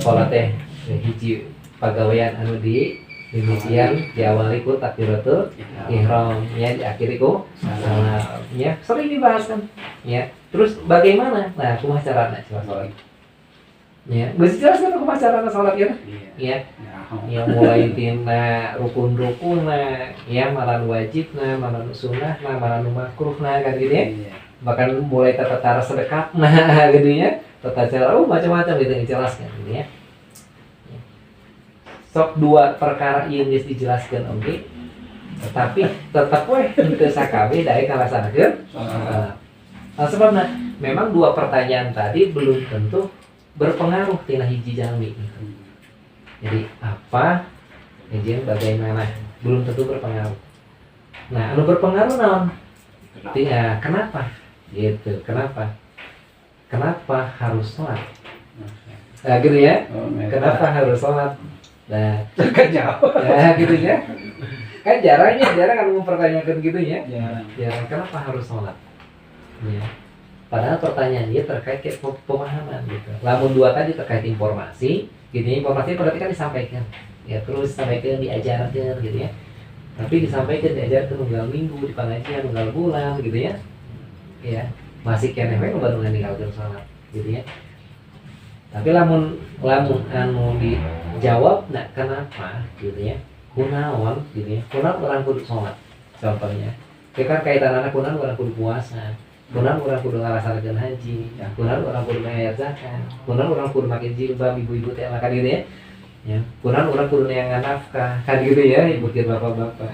[SPEAKER 3] Sholat teh hiji pagawean anu di mimitian diawali ku takbiratul ihram ya, diakhiri ku salam ya, sering dibahas kan. Ya, terus bagaimana? Nah, kumaha carana sholat? Ya, geus jelas kan kumaha carana sholat ya? Ya. Ya mulai tina rukun-rukunna, ya maran wajibna, maran sunnahna, maran makruhna kan gitu ya. Bahkan mulai tata cara sedekahna gitu ya. Tata cara macam-macam gitu dijelaskan gitu ya. Sok 2 perkara ieu geus dijelaskeun oge. Tetapi tetap we henteu sakabe daek ngalaksanakeun salat. Nah, sebabna memang dua pertanyaan tadi belum tentu berpengaruh tina hiji jalmi gitu. Jadi apa jeung bagaimana belum tentu berpengaruh. Nah, anu berpengaruh naon? Kenapa? Gitu. Kenapa harus sholat? Nah, gitu ya. Kenapa harus sholat? Nah, kan jawab. Nah, gitu ya. Kan jarang kan mempertanyakan gitu ya. Jarang. Kenapa harus sholat? Ya. Padahal pertanyaannya terkait pemahaman gitu. Lamun dua tadi terkait informasi, gitu ya. Informasi berarti kan disampaikan. Ya, terus disampaikan, diajarkan gitu ya. Tapi disampaikan, diajarkan unggal minggu, di pengajian, unggal bulan gitu ya. Ya, masih keneh we nu ninggalkeun salat gitu ya. Tapi lamun anu dijawab nah kenapa gitu ya. Kunaon gitu ya. Kunaon urang kudu salat contohnya. Itu kan kaitanana kunaon urang kudu puasa. Kunaon urang kudu ngalaksanakeun haji, kunaon urang kudu bayar zakat, kunaon urang kudu make jilbab ibu-ibu teh maka gitu ya. Ya, kunaon urang kudu neangan nafkah, kan gitu ya, ibu keur bapak-bapak.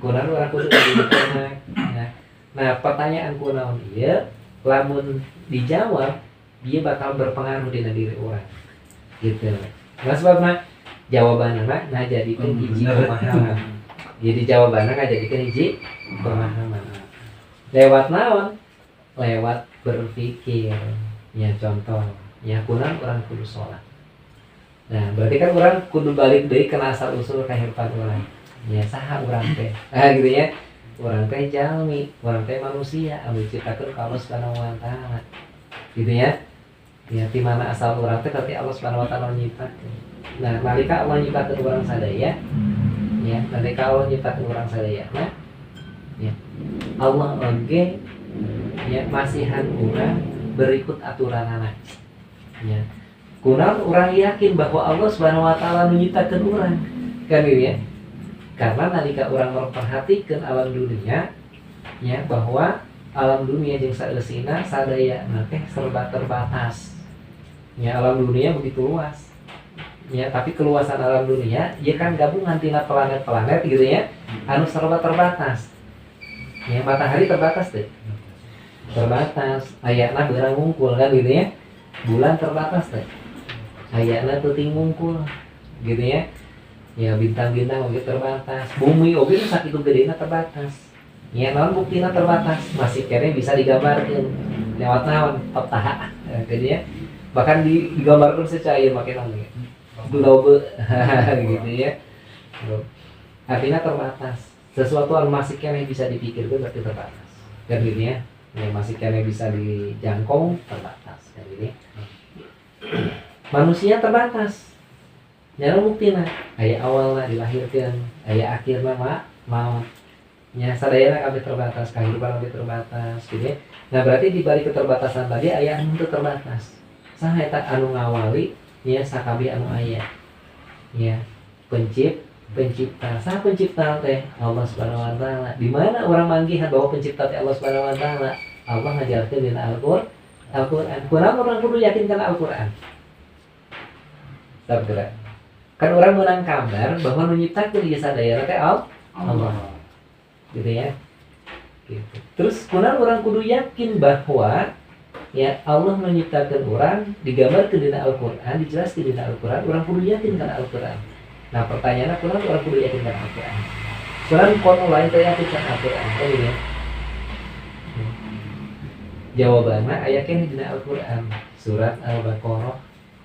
[SPEAKER 3] Kunaon urang kudu dididik anak. Ya. Nah, pertanyaan kunaon ieu lamun dijawab, dia bakal berpengaruh di diri orang. Gitu. Nah, sebabna jawabanna ngajadikeun hiji pemahaman. Jadi jawabanna ngajadikeun hiji pemahaman. Lewat naon? Lewat berpikir. Ya contoh, ya kunaon urang kudu sholat. Nah, berarti kan orang kudu balik deui kana asal usul kehidupan orang. Ya saha urang teh. Gitu ya. Urang teh jalmi, urang teh manusia anu diciptakeun ka Allah Subhanahu wa taala. Gitu ya. Ya di mana asal urang teh berarti Allah Subhanahu wa taala nyiptakeun. Nah, nalika Allah nyiptakeun urang sadaya, ya, nalika Allah nyiptakeun urang sadaya, nah, ya. Allah oge ya masihan urang berikut aturanana. Ya. Kunaon urang yakin bahwa Allah Subhanahu wa taala nyiptakeun urang. Kan gitu ya. Karena nalika urang memperhatikeun alam dunia ya bahwa alam dunia jeung saeusina sadayana teh serba terbatas. Ya alam dunia begitu luas. Ya tapi keluasan alam dunia ya kan gabungan tina planet-planet gitu ya. Anu serba terbatas. Ya matahari terbatas deh. Terbatas. Ayana beurang ngungkul kan gitu ya. Bulan terbatas deh. Ayana teuting ngungkul gitu ya. Ya bintang-bintang oge terbatas. Bumi oge nu sakitu gedena terbatas. Ya naon buktina terbatas, masih kene bisa digambarkeun lewat naon peta. Jadi ya bahkan digambarkeun secara ieu make naon ge. Globe gitu ya. Artinya terbatas. Sesuatu anu masih kene bisa dipikirkeun berarti terbatas. Kan gitu ya. Yang masih kene bisa dijangkau terbatas kan gitu ya. Manusia terbatas. Nyara buktina aya awalna dilahirkeun, aya akhirna maut. Nya sadayana kabeh terbatas, kehidupan kabeh terbatas gitu ya. Nah, berarti di balik keterbatasan tadi aya anu teu terbatas. Saha eta anu ngawali nya sakabeh anu aya. Ya, pencipta. Saha pencipta teh? Allah Subhanahu wa taala. Di mana orang manggihan bahwa pencipta teh Allah Subhanahu wa taala? Allah ngajarkeun dina Al-Qur'an. Kunaon urang kudu yakin kana Al-Qur'an? Sabda. Kan orang menang kabar bahwa nu nyiptakeun ieu sadayana teh Allah. Gitu ya. Gitu. Terus kunaon orang kudu yakin bahwa ya Allah menciptakeun urang digambarkeun dina Al-Qur'an, dijelaskeun dina Al-Qur'an, urang kudu yakin kana Al-Qur'an. Nah, pertanyaanna kunaon urang kudu yakin kana Al-Qur'an? Urang kono lain teh yakin kana Al-Qur'an, kan gitu ya. Jawabanna aya keneh dina Al-Qur'an, surat Al-Baqarah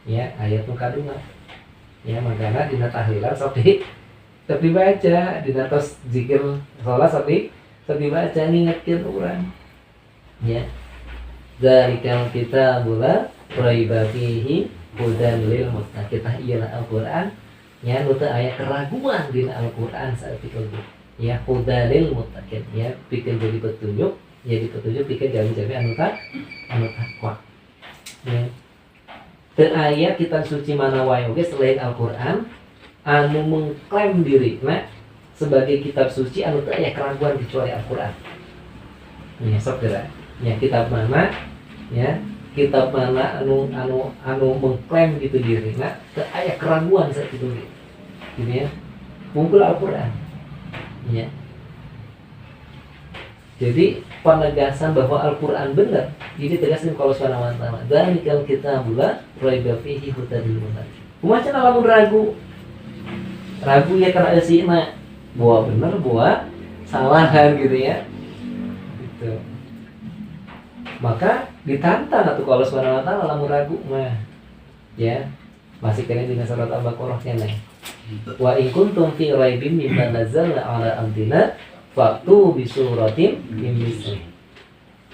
[SPEAKER 3] ya ayat nu kadua. Ya makana dina tahlilan sok dibaca, dina tos zikir salat sok dibaca ngingetkeun urang. Ya. Zalikal kitabul la raiba fihi hudan lil muttaqin. Iyalah Al-Qur'an nya nu teu aya keraguan dina Al-Qur'an saeutik ya hudan lil muttaqin ya pikeun jadi petunjuk, jadi petunjuk pikeun jalmi-jalmi anu takwa. Ya. Teu aya kitab suci mana wae oge selain Al-Qur'an anu mengklaim dirina sebagai kitab suci anu teu aya keraguan kecuali Al-Qur'an. Ya sok geura. Ya kitab mana ya kitab mana anu mengklaim gitu dirina teu aya keraguan sakitu gitu ya. Mungkul Al-Qur'an. Ya. Jadi penegasan bahwa Al-Quran benar ini tegaskan kalau Subhanahu wa ta'ala dzalikal kitabula raiba fihi hudal muttaqin. Kumaha lamun ragu ya karena asina buah benar buah salahan gitu ya. Gitu. Maka ditantang atau kalau Subhanahu wa ta'ala lamun ragu mah ya masih kena di surat Al-Baqarah kene. Wa in kuntum fi raibin mimma nazzalna ala abdina fa'tu bi suratin min misli.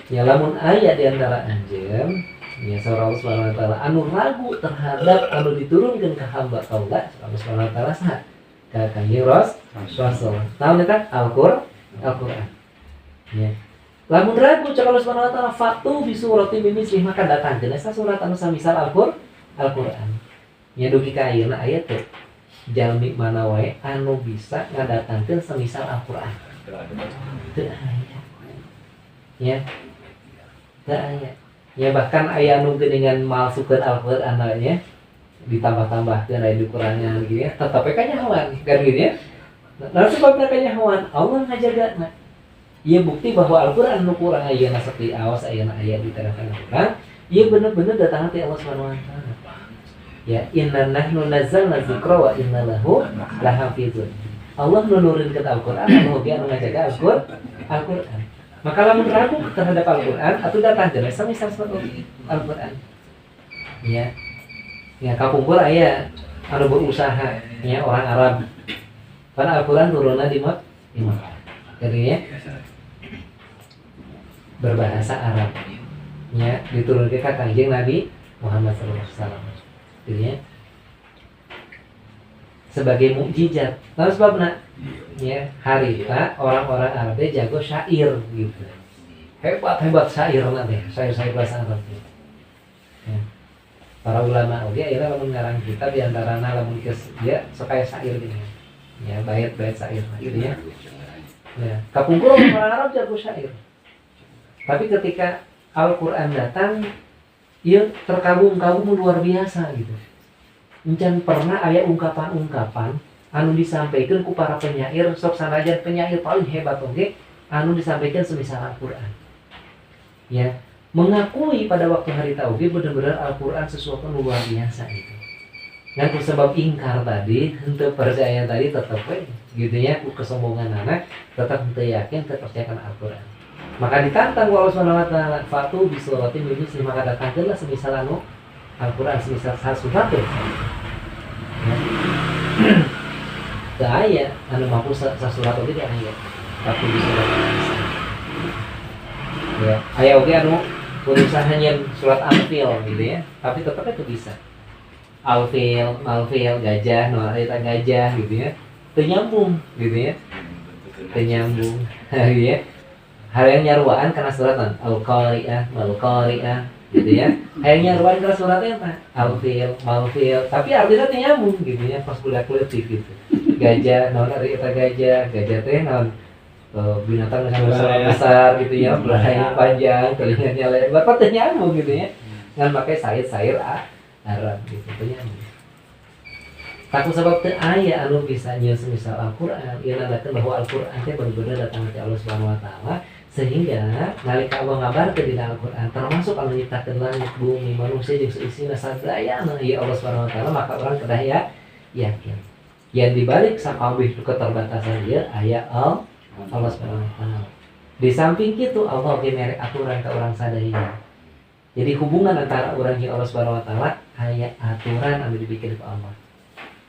[SPEAKER 3] Ya lamun aya di antara anjeun ya surah Allah Subhanahu wa taala anu ragu terhadap anu diturunkeun ka hamba Allah Subhanahu wa taala saha ka kanjeng Rasul. Tahu eta Al-Qur'an. Ya. Lamun ragu cak Allah Subhanahu wa taala fa'tu bi suratin min misli maka datangkeun asa surat anu samisal Al-Qur'an. Ya dugi ka ayeuna aya teh jalmi mana wae anu bisa ngadatangkeun semisal Al-Qur'an. Teu aya. Ya. Teu aya. Ya bahkan aya anu geuningan malsukeun Al-Qur'an nya ditambah-tambahkeun aya dikurangan gitu ya. Tetep kanyahoan kan gitu ya. Nah sebabna kanyahoan Allah ngajagana. Ieu bukti bahwa Al-Qur'an nu kurang ayeuna seperti aos ayeuna aya di tengah-tengah Al-Qur'an, ieu bener-bener datang ti Allah Subhanahu wa taala. Ya, inna nahnu nazzalna dzikra wa inna lahu lahafizun. Allah nurunkeun Al-Qur'an, Allah ge anu ngajaga Al-Qur'an. Maka lamun ragu terhadap Al-Qur'an atuh datang teh semisal Al-Qur'an. Ya. Ya kapungkur aya anu berusaha ya orang Arab. Karena Al-Qur'an turunna di Makkah. Jadi ya berbahasa Arab. Ya, diturunkeun ka Kanjeng Nabi Muhammad sallallahu alaihi wasallam. Jadi ya sebagai mukjizat. Lalu sebabna ya harita orang-orang Arab jago syair gitu. Hebat syair nanti, syair bahasa Arab. Ya. Para ulama oge akhirnya lamun ngarang kitab di antarana lamun dia supaya syair gitu. Ya, bait-bait syair gitu ya. Ya, kapungkur orang Arab jago syair. Tapi ketika Al-Qur'an datang, ia terkagum-kagum luar biasa gitu. Encan pernah aya ungkapan-ungkapan anu disampaikan ku para penyair, sok sanajan penyair paling hebat oge anu disampaikan semisal Al-Qur'an. Ya, mengakui pada waktu harita oge benar-benar Al-Qur'an sesuatu luar biasa itu. Dan ku sebab ingkar tadi, henteu percaya tadi tetep we gitu ya, ku kesombongan anak tetap henteu yakin teu percayakan Al-Qur'an. Maka ditantang Allah Subhanahu wa taala, fatu bi suratin min misli maka datangkeunlah semisal anu Al-Qur'an semisal surat teh. Teu aya anu mampu sasurat oge teh aya. Fatu bi suratin min misli. Ya, aya oge anu berusaha nyen surat Al-Fil gitu ya, tapi tetep teu bisa. Al-Fil gajah, no eta gajah gitu ya. Teu nyambung gitu ya. Teu nyambung. Ya. Hal yang nyaruaan karena suratan Al-Qari'ah, Mal-Qari'ah gitu ya. Hal yang nyaruaan karena suratnya apa? Al-Fil, Mal-Fil, tapi artinya teh nyambung gitu ya, pas budak leutik gitu. Gajah, naon ari eta gajah teh naon binatang dengan besar gitu ya, belahnya panjang, telinganya lebar, teh nyambung gitu ya. Ngan make sair Arab gitu teh nyambung. Takut sebab teu aya anu bisa nyeun semisal Al-Qur'an, ieu nandakeun bahwa Al-Qur'an teh bener-bener datang dari Allah Subhanahu wa taala. Sehingga nalika Allah ngabarkeun dina Al-Qur'an termasuk anu nyiptakeun langit bumi manusia jeung seisina sadaya anu ieu Allah Subhanahu wa taala maka urang kedah yakin. Yang dibalik sakabeh keterbatasan ieu aya Allah Subhanahu wa taala. Di samping kitu Allah ge mere aturan ka urang sadaya. Jadi hubungan antara urang jeung Allah Subhanahu wa taala aya aturan anu dibikin ku Allah.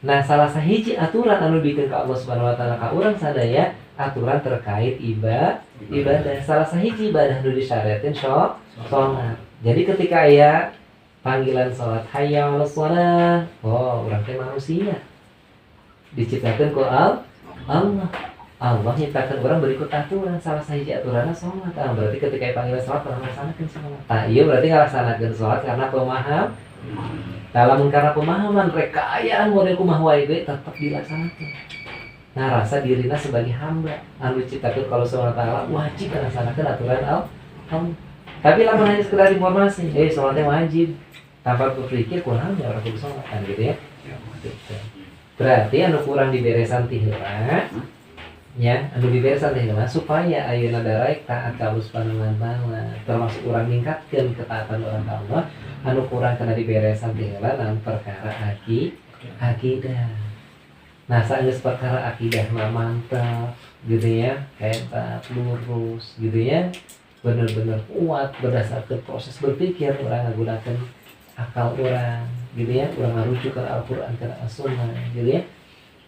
[SPEAKER 3] Nah, salah sahiji aturan anu dibikin ka Allah Subhanahu wa taala ka urang sadaya aturan terkait ibadah. Salah sahiji ibadah nu disyariatkeun salat. Jadi ketika aya panggilan salat hayya 'alas shalah, oh urang teh manusia. Diciptakeun ku Allah. Allah nyiptakeun urang berikut aturan. Salah sahiji aturanna salat. Berarti ketika panggilan salat urang ngalaksanakeun salat. Tah ieu berarti ngalaksanakeun salat karena pemaham. Lamun karena pemahaman rekayaan model kumaha wae tetap dilaksanakeun. Nah, rasa dirina sebagai hamba anu diciptakeun kalau Subhanahu wa taala wajib melaksanakeun aturan Allah. Tapi lamun hanya sekedar informasi, salatnya wajib. Tanpa berpikir kurang ya orang kudu salat kan gitu ya. Berarti anu kurang diberesan ti heula ya anu diberesan teh naon supaya ayeuna darek taat ka Allah Subhanahu wa taala termasuk urang ningkatkeun ketaatan urang ka Allah anu kurang kana diberesan teh naon perkara akidah. Nah saeus perkara akidah mah mantap gitu ya, hebat, lurus gitu ya, benar-benar kuat berdasarkan proses berpikir orang menggunakan akal orang gitu ya, orang merujuk ke Al-Quran ke As-Sunnah gitu ya,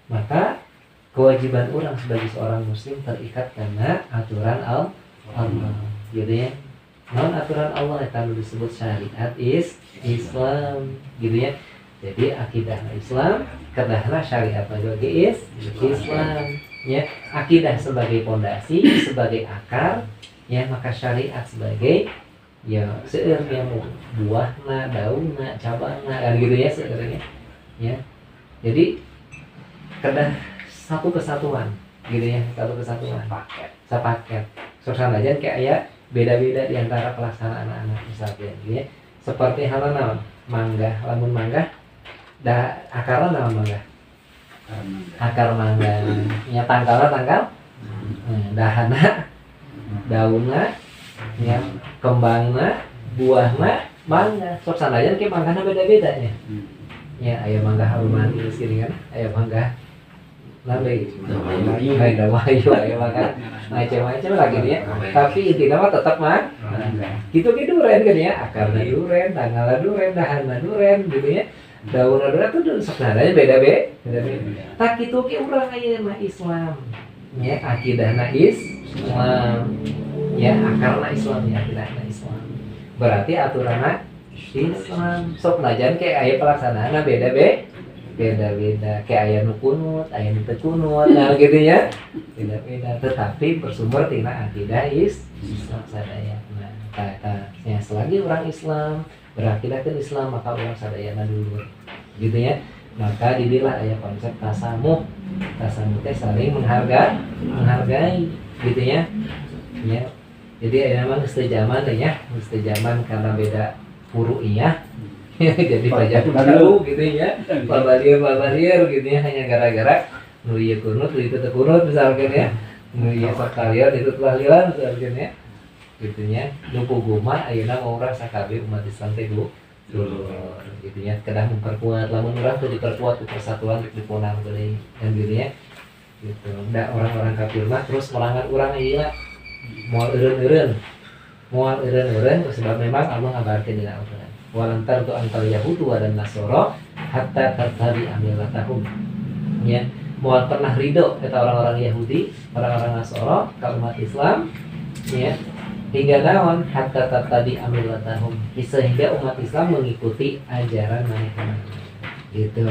[SPEAKER 3] maka kewajiban orang sebagai seorang muslim terikat karena aturan Allah gitu ya. Non aturan Allah yang disebut syariat Islam gitu ya. Jadi akidah Islam, kedahna syariat juga Islam ya. Akidah sebagai pondasi, sebagai akar ya, maka syariat sebagai ya seueur yang buahna, daunna, cabangna kan gitu ya sebenarnya ya. Jadi kedah satu kesatuan gitu ya, satu kesatuan sepaket suasana aja kayak ya beda-beda di antara pelaksanaan anak misalnya gitu ya. Seperti halnya naon mangga, lamun mangga dah akarna naon mangga, akar mangga nya tanggal dahana daunna ya kembangna buahna mangga suasana aja kayak manggana beda-beda ya aya mangga harum manis gini kan, aya mangga nabi ada wayu aya mangga macam-macam lagi dia, tapi intinya mah tetap mah gitu duren kan ya, akarna duren, tanggalna duren, dahanna duren gitu ya, daunna duren tuh sebenarnya beda-beda. Tak kitu ge urang ayeuna Islam ya, akidahna Islam ya, akarna Islam ya, akidahna Islam berarti aturanna Islam. Sok najan kayak aya pelaksanaanna beda-beda kayak aya nu kunut, aya nu teu kunut, nah gitu ya. Beda-beda tetapi bersumber tina akidah Islam sadaya. Nah, ya selagi orang Islam berakidah ke Islam maka orang sadayana dulur. Gitu ya. Maka dibilah aya konsep tasamuh. Tasamuh teh saling menghargai gitu ya. Ya. Jadi aya nama geus teu zaman teh ya, geus teu zaman karena beda furu'iyah. Jadi pajak baru gitu ya, babarier gitu ya, hanya gara-gara nu ieu kunut, nu itu teu kunut misalkan ya, nu ieu sakalian itu tahlilan misalkan ya, gitu ya. Nu puguma ayeuna mau urang sakabeh umat Islam teh dulu gitu ya, kedah memperkuat, lamun urang teu diperkuat ku persatuan dipunang deui dan gitu ya. Gitu. Da orang-orang kafir mah terus melangan urang ieu moal eureun-eureun sebab memang Allah ngabarkeun dina Al-Qur'an. Walantar tu antal Yahudu dan Nasoro hatta tattabi amilatahum ya, moal pernah ridho kata orang-orang Yahudi, orang-orang Nasoro ke umat Islam ya, hingga naon hatta tattabi amilatahum, sehingga umat Islam mengikuti ajaran mereka gitu,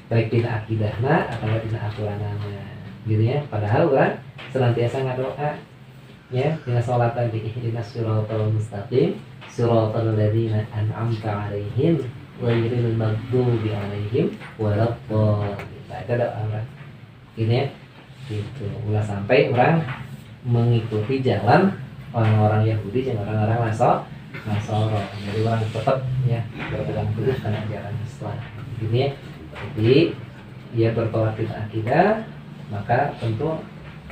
[SPEAKER 3] baik dina akidahna atau dina aturanana gitu ya. Padahal orang senantiasa ngadoa ya, dina salat tadi ihdinas siratal mustaqim siratal ladzina an'amta 'alaihim ghairil maghdubi 'alaihim waladdallin. Itu doa orang. Gini ya. Gitu. Ulah sampai orang mengikuti jalan orang-orang Yahudi dan orang-orang Nasoro. Jadi orang tetap ya berpegang teguh karena ajaran Islam. Gini ya. Jadi dia bertolak ke akidah, maka tentu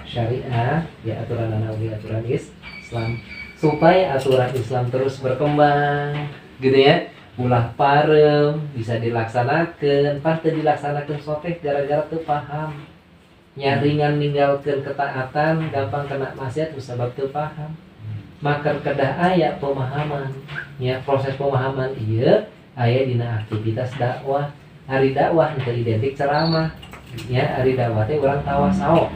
[SPEAKER 3] syariah ya, aturan aturan Islam, supaya aturan Islam terus berkembang gitu ya, ulah parem bisa dilaksanakan, pas teu dilaksanakan soteh gara-gara teu paham nya, ringan ninggalkeun ketaatan, gampang kena maksiat sebab teu paham. Maka kedah aya pemahaman ya, proses pemahaman ieu aya dina aktivitas dakwah. Ari dakwah teu identik ceramah ya, ari dakwah teh urang tawasau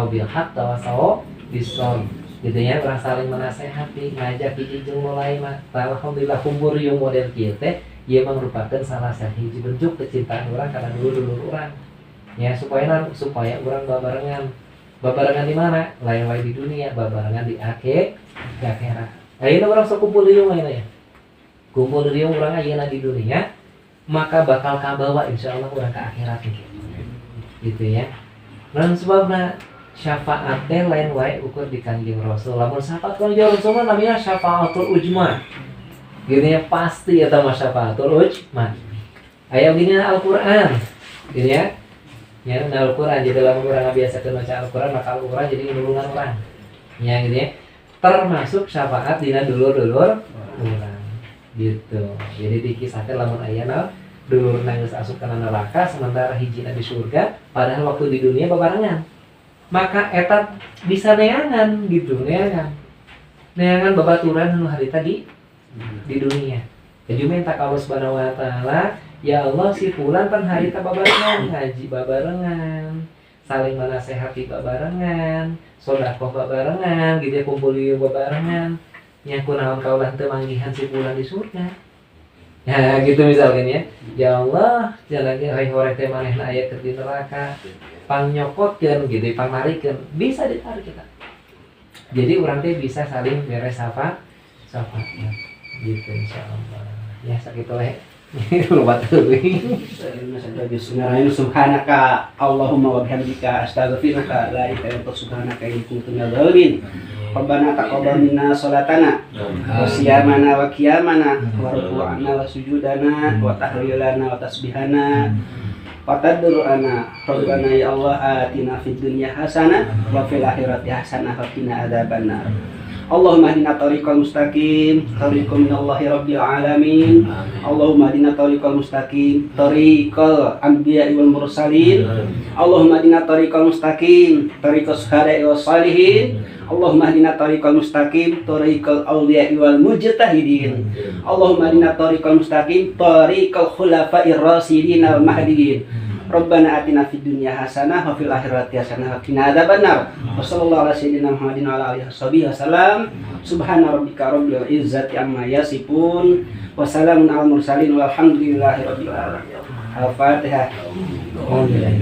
[SPEAKER 3] bil haq, tawasau bis-shawab gitu ya, orang saling menasehati, ngajak hiji jeung mulai mah. Alhamdulillah kumpul yung model kieu teh ieu merupakan salah satu hiji bentuk kecintaan orang karena dulur orang ya, supaya orang babarengan di mana? Lain wae di dunia, babarengan di akhirat. Ayeuna orang sok kumpul riung ayeuna ya. Kumpul riung urang ayeuna di dunia, maka bakal kabawa insyaallah urang ka akhirat gitu ya. Dan sebabna syafaat teh lain wae ukur di Kanjeng Rasul. Lamun syafaat Kanjeng Rasul namanya syafaatul ujma. Gini ya, pasti eta mah syafaatul ujma. Aya gini Al-Qur'an. Gini ya. Ya, Al-Quran jadi dalam orang biasa baca Al-Quran maka Al-Quran jadi nulungan orang. Ya gitu ya. Termasuk syafaat dina dulur-dulur orang. Gitu. Jadi dikisahkan lamun ayana dulur nangis asup kana neraka sementara hijina di surga padahal waktu di dunia bebarengan. Maka eta bisa neangan gitu, neangan babaturan nu harita di dunia. Jadi minta ka Allah Subhanahu wa taala, ya Allah si fulan pan harita babarengan, ngaji babarengan, saling menasehati babarengan, sedekah babarengan, gitu ya kumpul ieu babarengan. Nya kunaon kaulah teu manggihan si fulan di surga. Ya gitu misalkan ya. Ya Allah, jalanya hai hore teh manehna aya keur di neraka. Pangnyokotkeun gitu, pangmarikeun, bisa ditarik kita. Jadi orang teh bisa saling beres syafaatnya. Gitu insyaallah. Ya sakitu we. Lupa teuing.
[SPEAKER 1] Bismillahirrahmanirrahim. Subhanaka Allahumma wa bihamdika astaghfiruka la ilaha illa anta subhanaka inni kuntu minadz dzalimin. Rabbana taqabbal minna sholatana wa siyamana wa qiyamana wa ruku'ana wa sujudana wa tahlilana wa tasbihana wa tadru'ana. Rabbana ya Allah atina fid dunya hasanah wa fil akhirati hasanah wa qina adzabannar. Allahumma hdina tariqal mustaqim tariqum minallahi rabbil alamin. Allahumma hdina tariqal mustaqim tariqal anbiya'i wal mursalin. Allahumma hdina tariqal mustaqim tariqas syuhada'i was salihin. Allahumma hdina tariqal mustaqim tariqal awliya'i wal mujtahidin. Allahumma hdina tariqal mustaqim tariqal khulafa'ir rasyidin wal mahdiyyin. Rabbana atina fid dunya hasanah wa fil akhirati hasanah wa qina adzabannar. Wa sallallahu ala sayyidina Muhammadin wa ala alihi wasallam. Subhana rabbika rabbil izzati amma yasifun wa salamun alal mursalin walhamdulillahi rabbil alamin. Al-Fatihah. Iya.